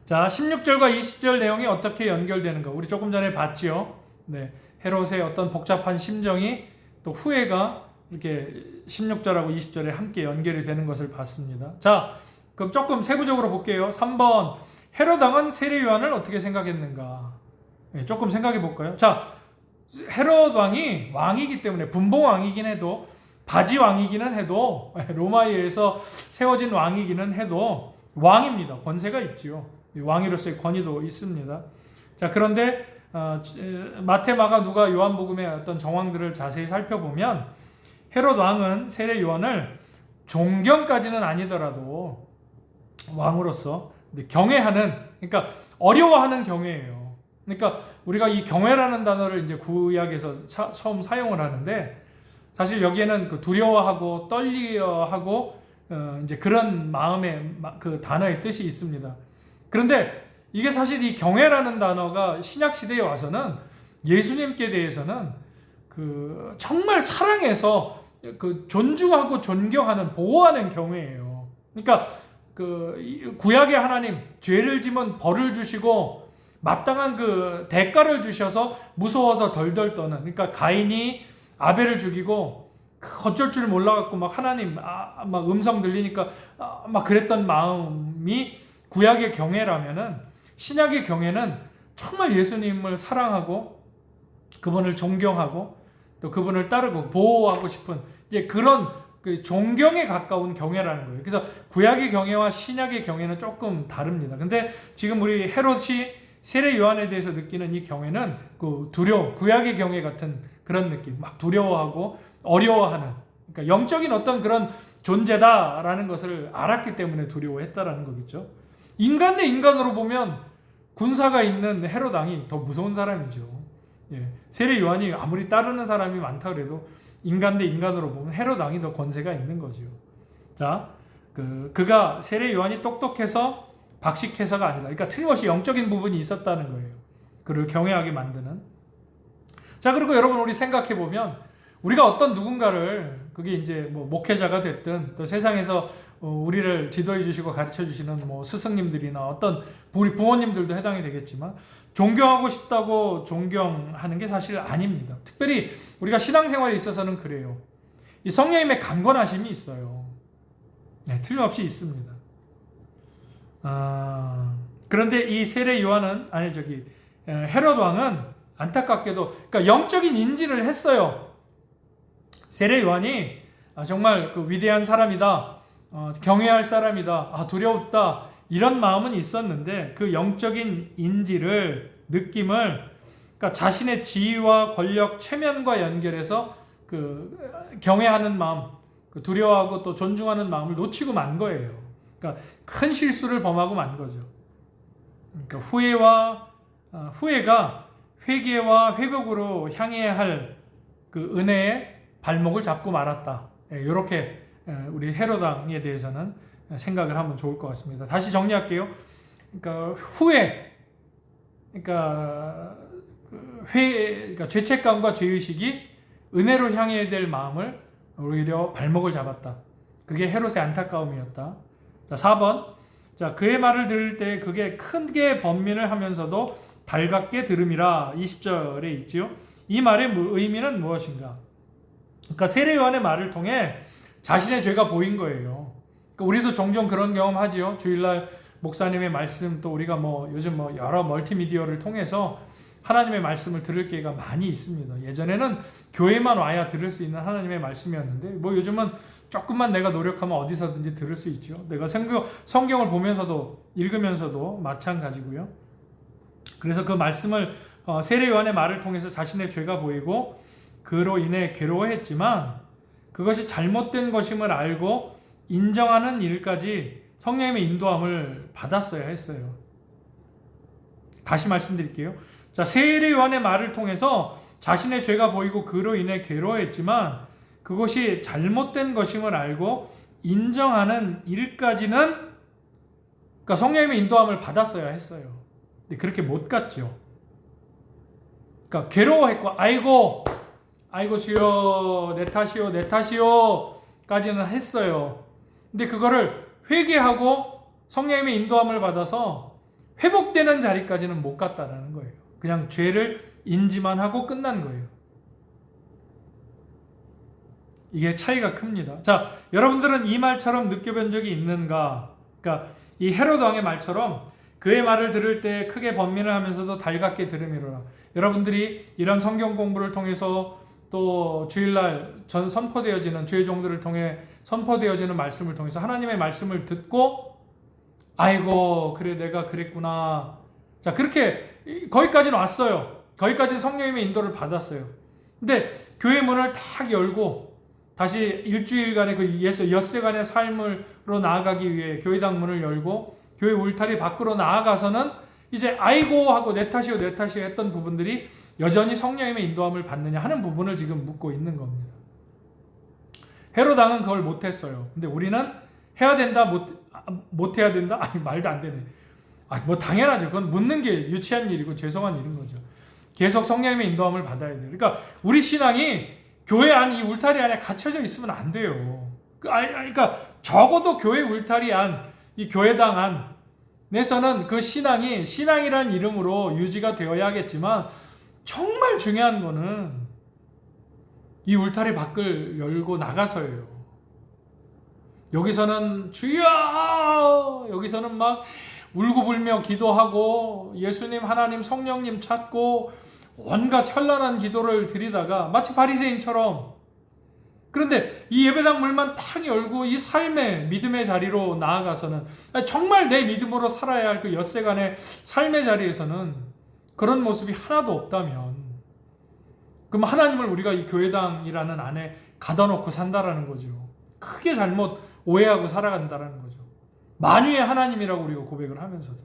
자, 16절과 20절 내용이 어떻게 연결되는가? 우리 조금 전에 봤죠? 네, 헤롯의 어떤 복잡한 심정이 또 후회가 이렇게 16절하고 20절에 함께 연결이 되는 것을 봤습니다. 자, 그럼 조금 세부적으로 볼게요. 3번, 헤롯 왕은 세례 요한을 어떻게 생각했는가? 네, 조금 생각해 볼까요? 자, 헤롯 왕이 왕이기 때문에, 분봉 왕이긴 해도, 바지 왕이기는 해도, 로마에 의해서 세워진 왕이기는 해도 왕입니다. 권세가 있지요. 왕으로서의 권위도 있습니다. 자, 그런데 마태, 마가, 누가, 요한복음의 어떤 정황들을 자세히 살펴보면 헤롯 왕은 세례 요한을 존경까지는 아니더라도 왕으로서 경외하는, 그러니까 어려워하는 경외예요. 그러니까 우리가 이 경외라는 단어를 이제 구약에서 처음 사용을 하는데, 사실 여기에는 그 두려워하고 떨리어하고 이제 그런 마음의 그 단어의 뜻이 있습니다. 그런데 이게 사실 이 경외라는 단어가 신약 시대에 와서는 예수님께 대해서는 그 정말 사랑해서 그 존중하고 존경하는, 보호하는 경외예요. 그러니까 그 구약의 하나님, 죄를 지면 벌을 주시고 마땅한 그 대가를 주셔서 무서워서 덜덜 떠는, 그러니까 가인이 아벨을 죽이고 어쩔 줄 몰라갖고 막 하나님 막 음성 들리니까 막 그랬던 마음이 구약의 경외라면은, 신약의 경외는 정말 예수님을 사랑하고 그분을 존경하고 또 그분을 따르고 보호하고 싶은 이제 그런 그 존경에 가까운 경외라는 거예요. 그래서 구약의 경외와 신약의 경외는 조금 다릅니다. 근데 지금 우리 헤롯이 세례 요한에 대해서 느끼는 이 경외는 그 두려움, 구약의 경외 같은 그런 느낌, 막 두려워하고 어려워하는, 그러니까 영적인 어떤 그런 존재다라는 것을 알았기 때문에 두려워했다라는 거겠죠. 인간 대 인간으로 보면 군사가 있는 헤롯 왕이 더 무서운 사람이죠. 예. 세례 요한이 아무리 따르는 사람이 많다 그래도 인간 대 인간으로 보면 헤롯 왕이 더 권세가 있는 거죠. 자, 그가 세례 요한이 똑똑해서 박식해서가 아니다. 그러니까 틀림없이 영적인 부분이 있었다는 거예요. 그를 경외하게 만드는. 자, 그리고 여러분 우리 생각해 보면 우리가 어떤 누군가를 그게 이제 뭐 목회자가 됐든 또 세상에서 우리를 지도해 주시고 가르쳐 주시는 뭐 스승님들이나 어떤 우리 부모님들도 해당이 되겠지만 존경하고 싶다고 존경하는 게 사실 아닙니다. 특별히 우리가 신앙생활에 있어서는 그래요. 이 성령님의 강권하심이 있어요. 네, 틀림없이 있습니다. 그런데 이 세례 요한은 헤롯 왕은 안타깝게도 그러니까 영적인 인지를 했어요. 세례 요한이 정말 그 위대한 사람이다, 경외할 사람이다, 두려웠다 이런 마음은 있었는데 그 영적인 인지를 느낌을 그러니까 자신의 지위와 권력 체면과 연결해서 그 경외하는 마음, 그 두려워하고 또 존중하는 마음을 놓치고 만 거예요. 그러니까 큰 실수를 범하고 만 거죠. 그러니까 후회가 회개와 회복으로 향해야 할 그 은혜의 발목을 잡고 말았다. 이렇게 우리 헤롯 왕에 대해서는 생각을 하면 좋을 것 같습니다. 다시 정리할게요. 그러니까 그러니까 죄책감과 죄의식이 은혜로 향해야 될 마음을 오히려 발목을 잡았다. 그게 헤롯의 안타까움이었다. 자, 4번. 자, 그의 말을 들을 때 그게 크게 번민을 하면서도 달갑게 들음이라 20절에 있지요. 이 말의 의미는 무엇인가? 그러니까 세례 요한의 말을 통해 자신의 죄가 보인 거예요. 그러니까 우리도 종종 그런 경험하지요. 주일날 목사님의 말씀 또 우리가 요즘 여러 멀티미디어를 통해서 하나님의 말씀을 들을 기회가 많이 있습니다. 예전에는 교회만 와야 들을 수 있는 하나님의 말씀이었는데 요즘은 조금만 내가 노력하면 어디서든지 들을 수 있죠. 내가 성경을 보면서도 읽으면서도 마찬가지고요. 그래서 그 말씀을 세례 요한의 말을 통해서 자신의 죄가 보이고 그로 인해 괴로워했지만 그것이 잘못된 것임을 알고 인정하는 일까지 성령님의 인도함을 받았어야 했어요. 다시 말씀드릴게요. 자, 세례 요한의 말을 통해서 자신의 죄가 보이고 그로 인해 괴로워했지만 그것이 잘못된 것임을 알고 인정하는 일까지는 그러니까 성령님의 인도함을 받았어야 했어요. 근데 그렇게 못 갔죠. 그러니까 괴로워했고 아이고 주여 내 탓이요 까지는 했어요. 근데 그거를 회개하고 성령님의 인도함을 받아서 회복되는 자리까지는 못 갔다라는 거예요. 그냥 죄를 인지만 하고 끝난 거예요. 이게 차이가 큽니다. 자, 여러분들은 이 말처럼 느껴본 적이 있는가? 그러니까 이 헤롯 왕의 말처럼 그의 말을 들을 때 크게 번민을 하면서도 달갑게 들음이로라. 여러분들이 이런 성경 공부를 통해서 또 주일날 선포되어지는 주의 종들을 통해 선포되어지는 말씀을 통해서 하나님의 말씀을 듣고 아이고 그래 내가 그랬구나. 자, 그렇게 거기까지는 왔어요. 거기까지 성령님의 인도를 받았어요. 근데 교회 문을 탁 열고 다시 일주일간의 그 엿새간의 삶으로 나아가기 위해 교회당 문을 열고 교회 울타리 밖으로 나아가서는 이제 아이고 하고 내 탓이요 했던 부분들이 여전히 성령님의 인도함을 받느냐 하는 부분을 지금 묻고 있는 겁니다. 헤롯 왕은 그걸 못했어요. 근데 우리는 해야 된다 못해야 된다? 아니 말도 안 되네. 당연하죠. 그건 묻는 게 유치한 일이고 죄송한 일인 거죠. 계속 성령님의 인도함을 받아야 돼요. 그러니까 우리 신앙이 교회 안 이 울타리 안에 갇혀져 있으면 안 돼요. 그러니까 적어도 교회 울타리 안 이 교회당 안에서는 그 신앙이 신앙이라는 이름으로 유지가 되어야겠지만 정말 중요한 거는 이 울타리 밖을 열고 나가서예요. 여기서는 주여 여기서는 막 울고불며 기도하고 예수님 하나님 성령님 찾고 온갖 현란한 기도를 드리다가 마치 바리새인처럼 그런데 이 예배당 문만 탁 열고 이 삶의 믿음의 자리로 나아가서는 정말 내 믿음으로 살아야 할 그 엿새간의 삶의 자리에서는 그런 모습이 하나도 없다면 그럼 하나님을 우리가 이 교회당이라는 안에 가둬놓고 산다라는 거죠. 크게 잘못 오해하고 살아간다라는 거죠. 만유의 하나님이라고 우리가 고백을 하면서도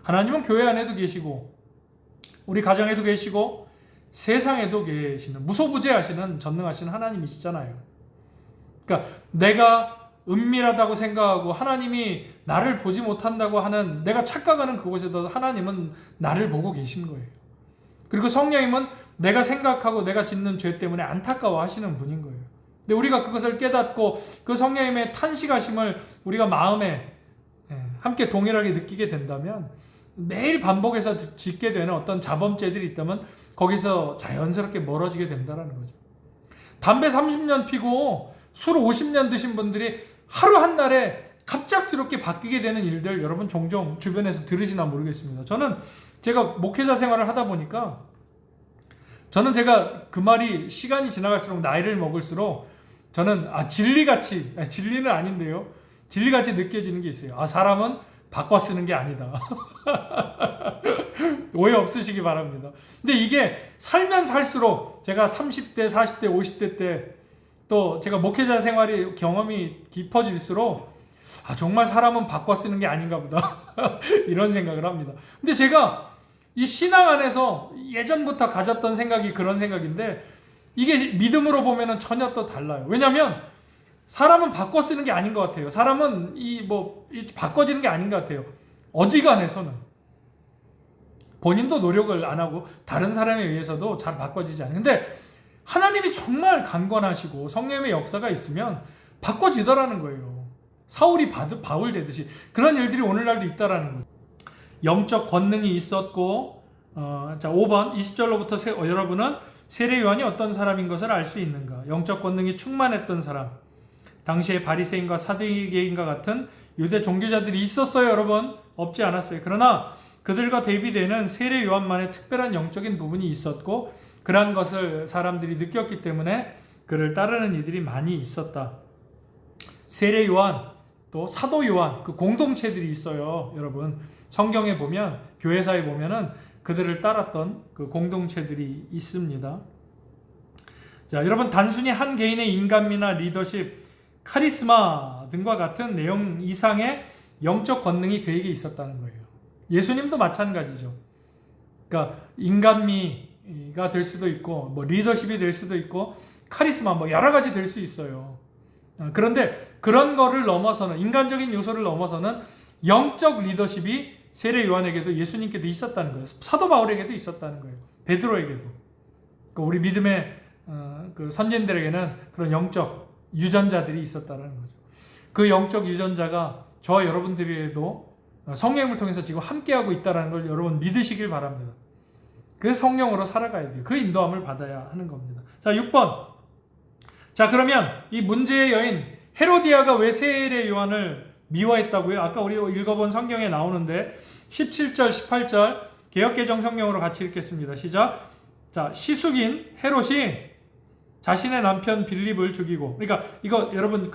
하나님은 교회 안에도 계시고 우리 가정에도 계시고 세상에도 계시는 무소부재하시는 전능하신 하나님이시잖아요. 그러니까 내가 은밀하다고 생각하고 하나님이 나를 보지 못한다고 하는 내가 착각하는 그곳에도 하나님은 나를 보고 계신 거예요. 그리고 성령님은 내가 생각하고 내가 짓는 죄 때문에 안타까워 하시는 분인 거예요. 근데 우리가 그것을 깨닫고 그 성령님의 탄식하심을 우리가 마음에 함께 동일하게 느끼게 된다면 매일 반복해서 짓게 되는 어떤 자범죄들이 있다면 거기서 자연스럽게 멀어지게 된다는 거죠. 담배 30년 피고 술 50년 드신 분들이 하루 한날에 갑작스럽게 바뀌게 되는 일들 여러분 종종 주변에서 들으시나 모르겠습니다. 저는 제가 목회자 생활을 하다 보니까 저는 제가 그 말이 시간이 지나갈수록 나이를 먹을수록 저는 진리같이 진리는 아닌데요. 진리같이 느껴지는 게 있어요. 사람은 바꿔 쓰는 게 아니다. 오해 없으시기 바랍니다. 근데 이게 살면 살수록 제가 30대, 40대, 50대 때 또 제가 목회자 생활이 경험이 깊어질수록 정말 사람은 바꿔 쓰는 게 아닌가 보다. 이런 생각을 합니다. 근데 제가 이 신앙 안에서 예전부터 가졌던 생각이 그런 생각인데 이게 믿음으로 보면은 전혀 또 달라요. 왜냐하면 사람은 바꿔 쓰는 게 아닌 것 같아요. 사람은 바꿔지는 게 아닌 것 같아요. 어지간해서는 본인도 노력을 안 하고 다른 사람에 의해서도 잘 바꿔지지 않아요. 근데 하나님이 정말 강권하시고 성령의 역사가 있으면 바꿔지더라는 거예요. 사울이 바울 되듯이 그런 일들이 오늘날도 있다라는 거죠. 영적 권능이 있었고 자 5번 20절로부터 여러분은 세례 요한이 어떤 사람인 것을 알 수 있는가? 영적 권능이 충만했던 사람. 당시에 바리새인과 사두개인과 같은 유대 종교자들이 있었어요, 여러분. 없지 않았어요. 그러나 그들과 대비되는 세례 요한만의 특별한 영적인 부분이 있었고 그러한 것을 사람들이 느꼈기 때문에 그를 따르는 이들이 많이 있었다. 세례 요한, 또 사도 요한, 그 공동체들이 있어요, 여러분. 성경에 보면, 교회사에 보면은 그들을 따랐던 그 공동체들이 있습니다. 자, 여러분, 단순히 한 개인의 인간미나 리더십, 카리스마 등과 같은 내용 이상의 영적 권능이 그에게 있었다는 거예요. 예수님도 마찬가지죠. 그러니까 인간미가 될 수도 있고, 리더십이 될 수도 있고, 카리스마 여러 가지 될 수 있어요. 그런데 그런 거를 넘어서는, 인간적인 요소를 넘어서는 영적 리더십이 세례 요한에게도 예수님께도 있었다는 거예요. 사도 바울에게도 있었다는 거예요. 베드로에게도. 그러니까 우리 믿음의 그 선진들에게는 그런 영적 유전자들이 있었다는 거죠. 그 영적 유전자가 저와 여러분들에게도 성령을 통해서 지금 함께하고 있다는 걸 여러분 믿으시길 바랍니다. 그래서 성령으로 살아가야 돼요. 그 인도함을 받아야 하는 겁니다. 자, 6번. 자, 그러면 이 문제의 여인 헤로디아가 왜 세례 요한을 미워했다고요? 아까 우리 읽어본 성경에 나오는데 17절, 18절 개역개정 성경으로 같이 읽겠습니다. 시작. 자, 시숙인 헤롯이 자신의 남편 빌립을 죽이고, 그러니까 이거 여러분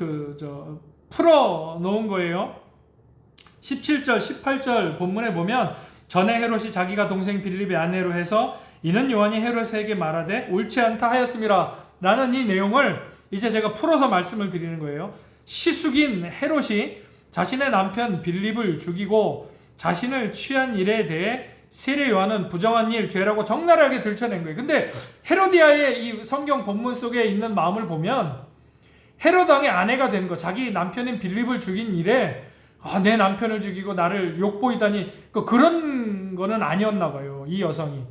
풀어 놓은 거예요. 17절, 18절 본문에 보면 전에 헤롯이 자기가 동생 빌립의 아내로 해서 이는 요한이 헤롯에게 말하되 옳지 않다 하였음이라 라는 이 내용을 이제 제가 풀어서 말씀을 드리는 거예요. 시숙인 헤롯이 자신의 남편 빌립을 죽이고 자신을 취한 일에 대해 세례 요한은 부정한 일, 죄라고 적나라하게 들춰낸 거예요. 근데 헤로디아의 이 성경 본문 속에 있는 마음을 보면 헤롯 왕의 아내가 된 거, 자기 남편인 빌립을 죽인 일에 내 남편을 죽이고 나를 욕보이다니 그런 거는 아니었나 봐요. 이 여성이.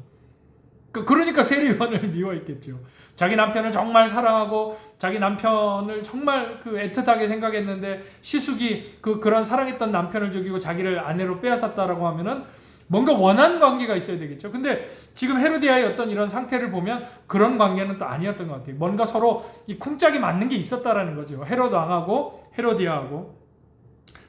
그러니까 세례 요한을 미워했겠죠. 자기 남편을 정말 사랑하고 자기 남편을 정말 애틋하게 생각했는데 시숙이 그런 사랑했던 남편을 죽이고 자기를 아내로 빼앗았다라고 하면은 뭔가 원한 관계가 있어야 되겠죠. 근데 지금 헤로디아의 어떤 이런 상태를 보면 그런 관계는 또 아니었던 것 같아요. 뭔가 서로 이 쿵짝이 맞는 게 있었다라는 거죠. 헤롯 왕하고 헤로디아하고.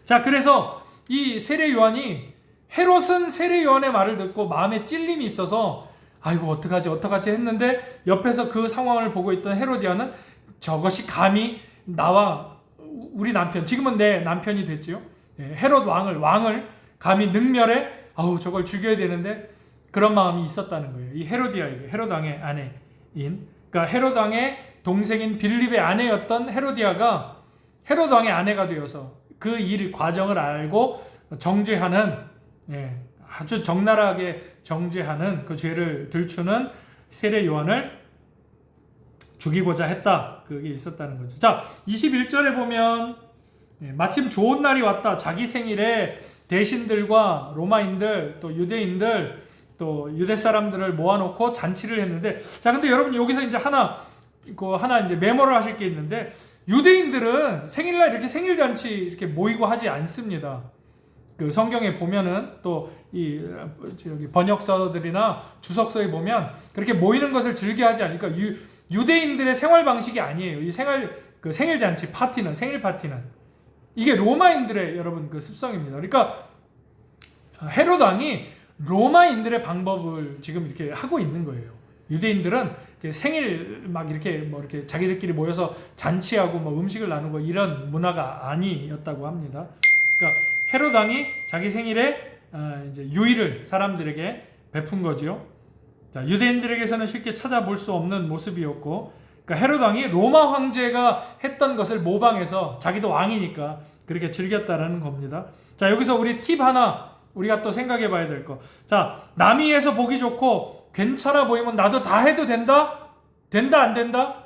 자, 그래서 이 세례 요한이 헤롯은 세례 요한의 말을 듣고 마음에 찔림이 있어서 아이고 어떡하지 했는데 옆에서 그 상황을 보고 있던 헤로디아는 저것이 감히 나와 우리 남편, 지금은 내 남편이 됐지요. 헤롯 왕을 감히 능멸해 저걸 죽여야 되는데 그런 마음이 있었다는 거예요. 이 헤로디아에게, 헤롯 왕의 아내인, 그러니까 헤롯 왕의 동생인 빌립의 아내였던 헤로디아가 헤롯 왕의 아내가 되어서 그 일 과정을 알고 정죄하는 아주 적나라하게 정죄하는 그 죄를 들추는 세례 요한을 죽이고자 했다. 그게 있었다는 거죠. 자, 21절에 보면 마침 좋은 날이 왔다. 자기 생일에 대신들과 로마인들 또 유대인들 또 유대 사람들을 모아놓고 잔치를 했는데, 자, 근데 여러분 여기서 이제 하나 이제 메모를 하실 게 있는데, 유대인들은 생일날 이렇게 생일 잔치 이렇게 모이고 하지 않습니다. 그 성경에 보면은 또 이 번역서들이나 주석서에 보면 그렇게 모이는 것을 즐겨하지 않으니까 유대인들의 생활 방식이 아니에요. 이 생일 잔치 파티는, 생일 파티는 이게 로마인들의 여러분 그 습성입니다. 그러니까 헤롯 왕이 로마인들의 방법을 지금 이렇게 하고 있는 거예요. 유대인들은 생일 막 이렇게 뭐 이렇게 자기들끼리 모여서 잔치하고 뭐 음식을 나누고 이런 문화가 아니었다고 합니다. 그러니까 헤롯 왕이 자기 생일에 이제 유의를 사람들에게 베푼 거지요. 자, 유대인들에게서는 쉽게 찾아볼 수 없는 모습이었고, 그러니까 헤롯 왕이 로마 황제가 했던 것을 모방해서 자기도 왕이니까 그렇게 즐겼다라는 겁니다. 자, 여기서 우리 팁 하나 우리가 또 생각해 봐야 될 거. 자, 남이 해서 보기 좋고 괜찮아 보이면 나도 다 해도 된다? 된다 안 된다?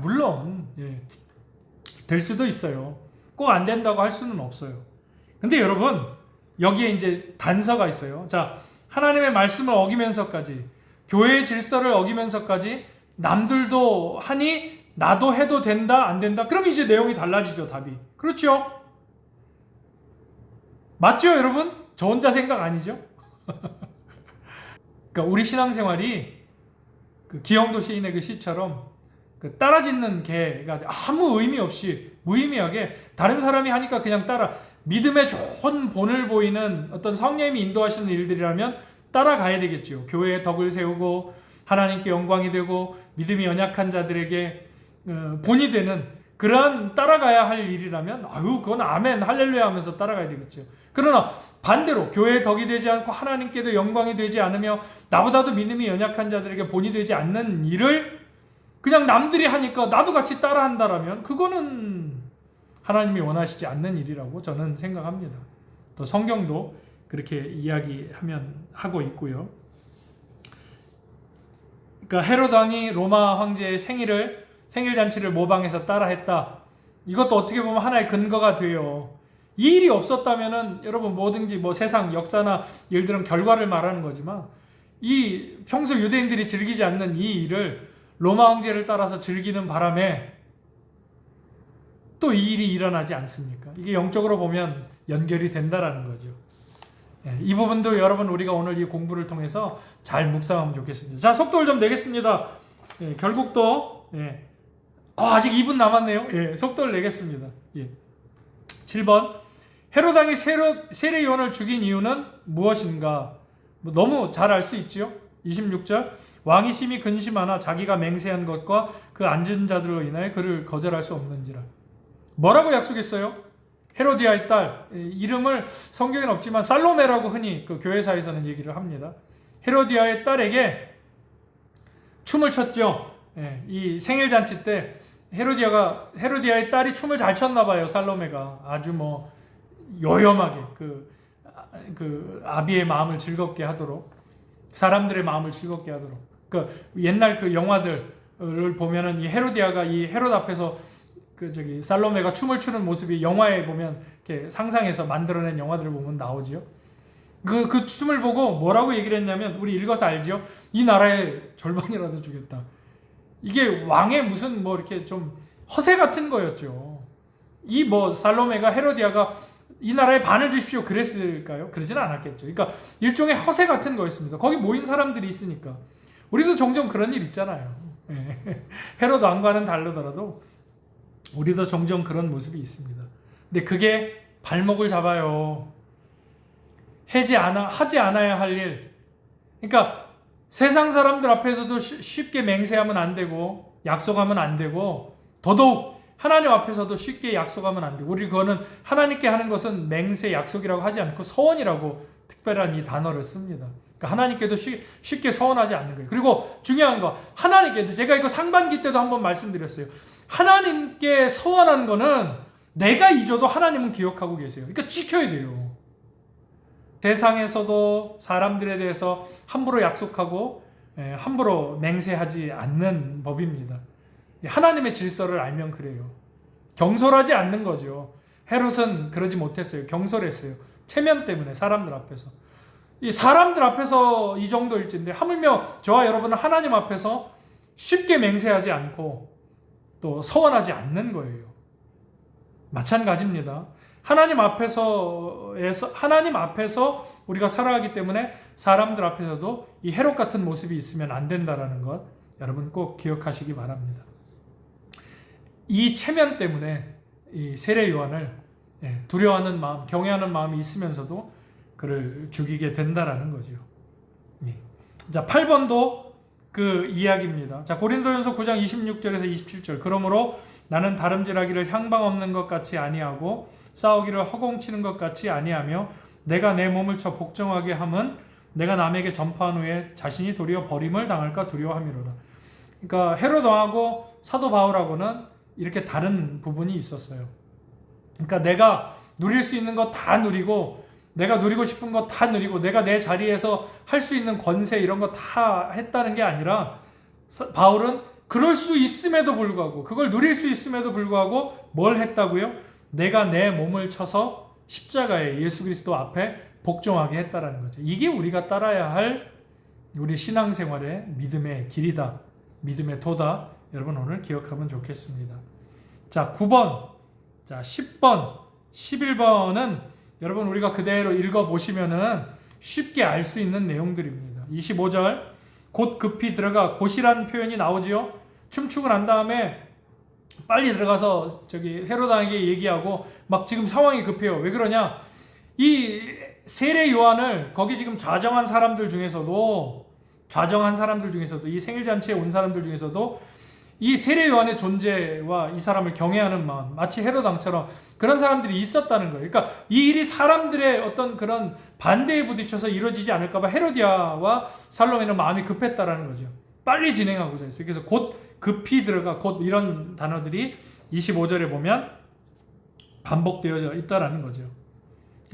물론 될 수도 있어요. 꼭 안 된다고 할 수는 없어요. 근데 여러분 여기에 이제 단서가 있어요. 자, 하나님의 말씀을 어기면서까지, 교회의 질서를 어기면서까지 남들도 하니 나도 해도 된다 안 된다? 그럼 이제 내용이 달라지죠. 답이. 그렇죠? 맞죠 여러분? 저 혼자 생각 아니죠? 그러니까 우리 신앙생활이 그 기영도 시인의 그 시처럼 그 따라짓는 개가 아무 의미 없이 무의미하게 다른 사람이 하니까 그냥 따라, 믿음에 좋은 본을 보이는 어떤 성령님이 인도하시는 일들이라면 따라가야 되겠죠. 교회의 덕을 세우고 하나님께 영광이 되고 믿음이 연약한 자들에게 본이 되는 그러한 따라가야 할 일이라면 그건 아멘 할렐루야 하면서 따라가야 되겠죠. 그러나 반대로 교회의 덕이 되지 않고 하나님께도 영광이 되지 않으며 나보다도 믿음이 연약한 자들에게 본이 되지 않는 일을 그냥 남들이 하니까 나도 같이 따라한다라면 그거는 하나님이 원하시지 않는 일이라고 저는 생각합니다. 또 성경도 그렇게 하고 있고요. 그러니까 헤롯 왕이 로마 황제의 생일 잔치를 모방해서 따라했다. 이것도 어떻게 보면 하나의 근거가 돼요. 이 일이 없었다면은 여러분 뭐든지 뭐 세상 역사나 일들은 결과를 말하는 거지만 이 평소 유대인들이 즐기지 않는 이 일을 로마 황제를 따라서 즐기는 바람에 또 이 일이 일어나지 않습니까? 이게 영적으로 보면 연결이 된다라는 거죠. 이 부분도 여러분 우리가 오늘 이 공부를 통해서 잘 묵상하면 좋겠습니다. 자, 속도를 좀 내겠습니다. 결국 또 아직 2분 남았네요. 속도를 내겠습니다. 7번 헤롯 왕이 세례 요한을 죽인 이유는 무엇인가? 너무 잘 알 수 있지요. 26절 왕이 심히 근심하나 자기가 맹세한 것과 그 앉은 자들로 인하여 그를 거절할 수 없는지라. 뭐라고 약속했어요? 헤로디아의 딸, 이름을 성경에는 없지만 살로메라고 흔히 그 교회사에서는 얘기를 합니다. 헤로디아의 딸에게 춤을 췄죠. 이 생일잔치 때 헤로디아의 딸이 춤을 잘 췄나 봐요. 살로메가 아주 뭐 요염하게 그 아비의 마음을 즐겁게 하도록, 사람들의 마음을 즐겁게 하도록. 그 옛날 그 영화들을 보면은 이 헤로디아가 이 헤롯 앞에서 살로메가 춤을 추는 모습이 영화에 보면 이렇게 상상해서 만들어낸 영화들을 보면 나오지요. 그 춤을 보고 뭐라고 얘기를 했냐면, 우리 읽어서 알지요. 이 나라에 절반이라도 주겠다. 이게 왕의 무슨 뭐 이렇게 좀 허세 같은 거였죠. 이 뭐 살로메가 헤로디아가 이 나라에 반을 주십시오 그랬을까요? 그러진 않았겠죠. 그러니까 일종의 허세 같은 거였습니다. 거기 모인 사람들이 있으니까. 우리도 종종 그런 일 있잖아요. 헤롯 왕과는 다르더라도 우리도 종종 그런 모습이 있습니다. 근데 그게 발목을 잡아요. 하지 않아야 할 일. 그러니까 세상 사람들 앞에서도 쉽게 맹세하면 안 되고 약속하면 안 되고, 더더욱 하나님 앞에서도 쉽게 약속하면 안 되고, 우리 그거는 하나님께 하는 것은 맹세 약속이라고 하지 않고 서원이라고 특별한 이 단어를 씁니다. 그러니까 하나님께도 쉽게 서원하지 않는 거예요. 그리고 중요한 거, 하나님께도, 제가 이거 상반기 때도 한번 말씀드렸어요. 하나님께 서원한 거는 내가 잊어도 하나님은 기억하고 계세요. 그러니까 지켜야 돼요. 세상에서도 사람들에 대해서 함부로 약속하고 함부로 맹세하지 않는 법입니다. 하나님의 질서를 알면 그래요. 경솔하지 않는 거죠. 헤롯은 그러지 못했어요. 경솔했어요. 체면 때문에 사람들 앞에서. 이 사람들 앞에서 이 정도일진데 하물며 저와 여러분은 하나님 앞에서 쉽게 맹세하지 않고 또 서원하지 않는 거예요. 마찬가지입니다. 하나님 앞에서 우리가 살아가기 때문에 사람들 앞에서도 이 헤롯 같은 모습이 있으면 안 된다라는 것 여러분 꼭 기억하시기 바랍니다. 이 체면 때문에 이 세례 요한을 두려워하는 마음, 경외하는 마음이 있으면서도 그를 죽이게 된다라는 거죠. 자, 8번도 그 이야기입니다. 자, 고린도전서 9장 26절에서 27절. 그러므로 나는 다름질하기를 향방 없는 것 같이 아니하고 싸우기를 허공치는 것 같이 아니하며 내가 내 몸을 쳐 복종하게 함은 내가 남에게 전파한 후에 자신이 도리어 버림을 당할까 두려워함이로라. 그러니까 헤롯 왕하고 사도 바울하고는 이렇게 다른 부분이 있었어요. 그러니까 내가 누릴 수 있는 거 다 누리고 내가 누리고 싶은 거 다 누리고 내가 내 자리에서 할 수 있는 권세 이런 거 다 했다는 게 아니라 바울은 그럴 수 있음에도 불구하고 그걸 누릴 수 있음에도 불구하고 뭘 했다고요? 내가 내 몸을 쳐서 십자가에 예수 그리스도 앞에 복종하게 했다라는 거죠. 이게 우리가 따라야 할 우리 신앙생활의 믿음의 길이다. 믿음의 도다. 여러분 오늘 기억하면 좋겠습니다. 자, 9번, 자, 10번, 11번은 여러분 우리가 그대로 읽어보시면은 쉽게 알 수 있는 내용들입니다. 25절, 곧 급히 들어가, 곧이란 표현이 나오지요. 춤추고 난 다음에 빨리 들어가서 저기 헤로당에게 얘기하고 막 지금 상황이 급해요. 왜 그러냐? 이 세례 요한을 거기 지금 좌정한 사람들 중에서도 이 생일잔치에 온 사람들 중에서도 이 세례 요한의 존재와 이 사람을 경외하는 마음, 마치 헤로당처럼 그런 사람들이 있었다는 거예요. 그러니까 이 일이 사람들의 어떤 그런 반대에 부딪혀서 이루어지지 않을까 봐 헤로디아와 살로메는 마음이 급했다라는 거죠. 빨리 진행하고자 했어요. 그래서 곧 급히 들어가, 곧 이런 단어들이 25절에 보면 반복되어져 있다라는 거죠.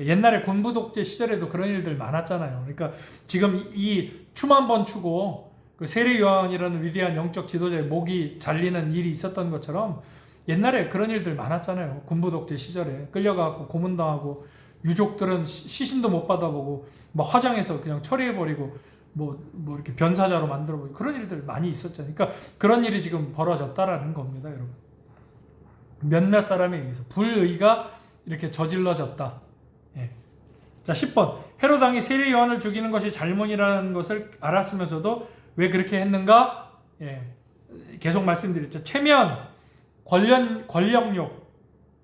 옛날에 군부 독재 시절에도 그런 일들 많았잖아요. 그러니까 지금 이 춤 한 번 추고 그 세례 요한이라는 위대한 영적 지도자의 목이 잘리는 일이 있었던 것처럼 옛날에 그런 일들 많았잖아요. 군부 독재 시절에 끌려가고 고문당하고 유족들은 시신도 못 받아보고 뭐 화장해서 그냥 처리해버리고 뭐 이렇게 변사자로 만들어버리고 그런 일들 많이 있었잖아요. 그러니까 그런 일이 지금 벌어졌다라는 겁니다, 여러분. 몇몇 사람에 의해서 불의가 이렇게 저질러졌다. 예. 자, 10번. 헤로당이 세례 요한을 죽이는 것이 잘못이라는 것을 알았으면서도 왜 그렇게 했는가? 예. 계속 말씀드렸죠. 체면, 권력욕,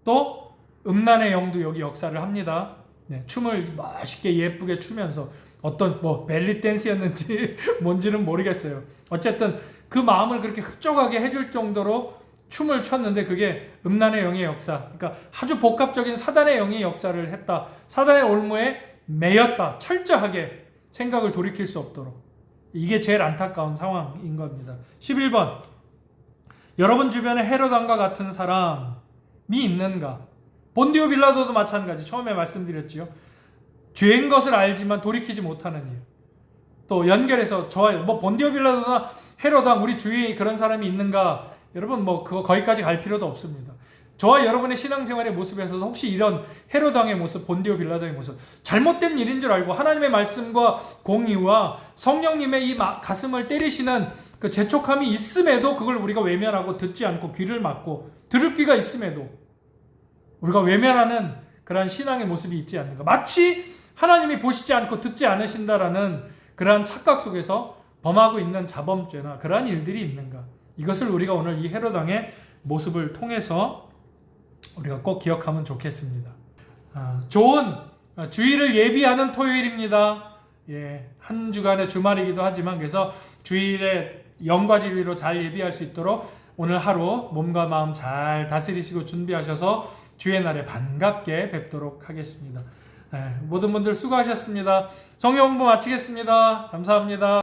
또 음란의 영도 여기 역사를 합니다. 네, 춤을 멋있게 예쁘게 추면서 어떤 뭐 벨리 댄스였는지 뭔지는 모르겠어요. 어쨌든 그 마음을 그렇게 흡족하게 해줄 정도로 춤을 췄는데 그게 음란의 영의 역사. 그러니까 아주 복합적인 사단의 영의 역사를 했다. 사단의 올무에 매였다. 철저하게 생각을 돌이킬 수 없도록. 이게 제일 안타까운 상황인 겁니다. 11번. 여러분 주변에 헤로당과 같은 사람이 있는가? 본디오 빌라도도 마찬가지. 처음에 말씀드렸지요. 죄인 것을 알지만 돌이키지 못하는 일. 또 연결해서 저와 본디오 빌라도나 헤로당 우리 주위에 그런 사람이 있는가? 여러분 그거 거기까지 갈 필요도 없습니다. 저와 여러분의 신앙생활의 모습에서도 혹시 이런 헤로당의 모습, 본디오 빌라도의 모습 잘못된 일인 줄 알고 하나님의 말씀과 공의와 성령님의 이 가슴을 때리시는 그 재촉함이 있음에도 그걸 우리가 외면하고 듣지 않고 귀를 막고 들을 귀가 있음에도 우리가 외면하는 그러한 신앙의 모습이 있지 않는가. 마치 하나님이 보시지 않고 듣지 않으신다라는 그러한 착각 속에서 범하고 있는 자범죄나 그러한 일들이 있는가. 이것을 우리가 오늘 이 헤로당의 모습을 통해서 우리가 꼭 기억하면 좋겠습니다. 좋은 주일을 예비하는 토요일입니다. 예, 한 주간의 주말이기도 하지만 그래서 주일에 영과 진리로 잘 예비할 수 있도록 오늘 하루 몸과 마음 잘 다스리시고 준비하셔서 주의 날에 반갑게 뵙도록 하겠습니다. 모든 분들 수고하셨습니다. 성경 공부 마치겠습니다. 감사합니다.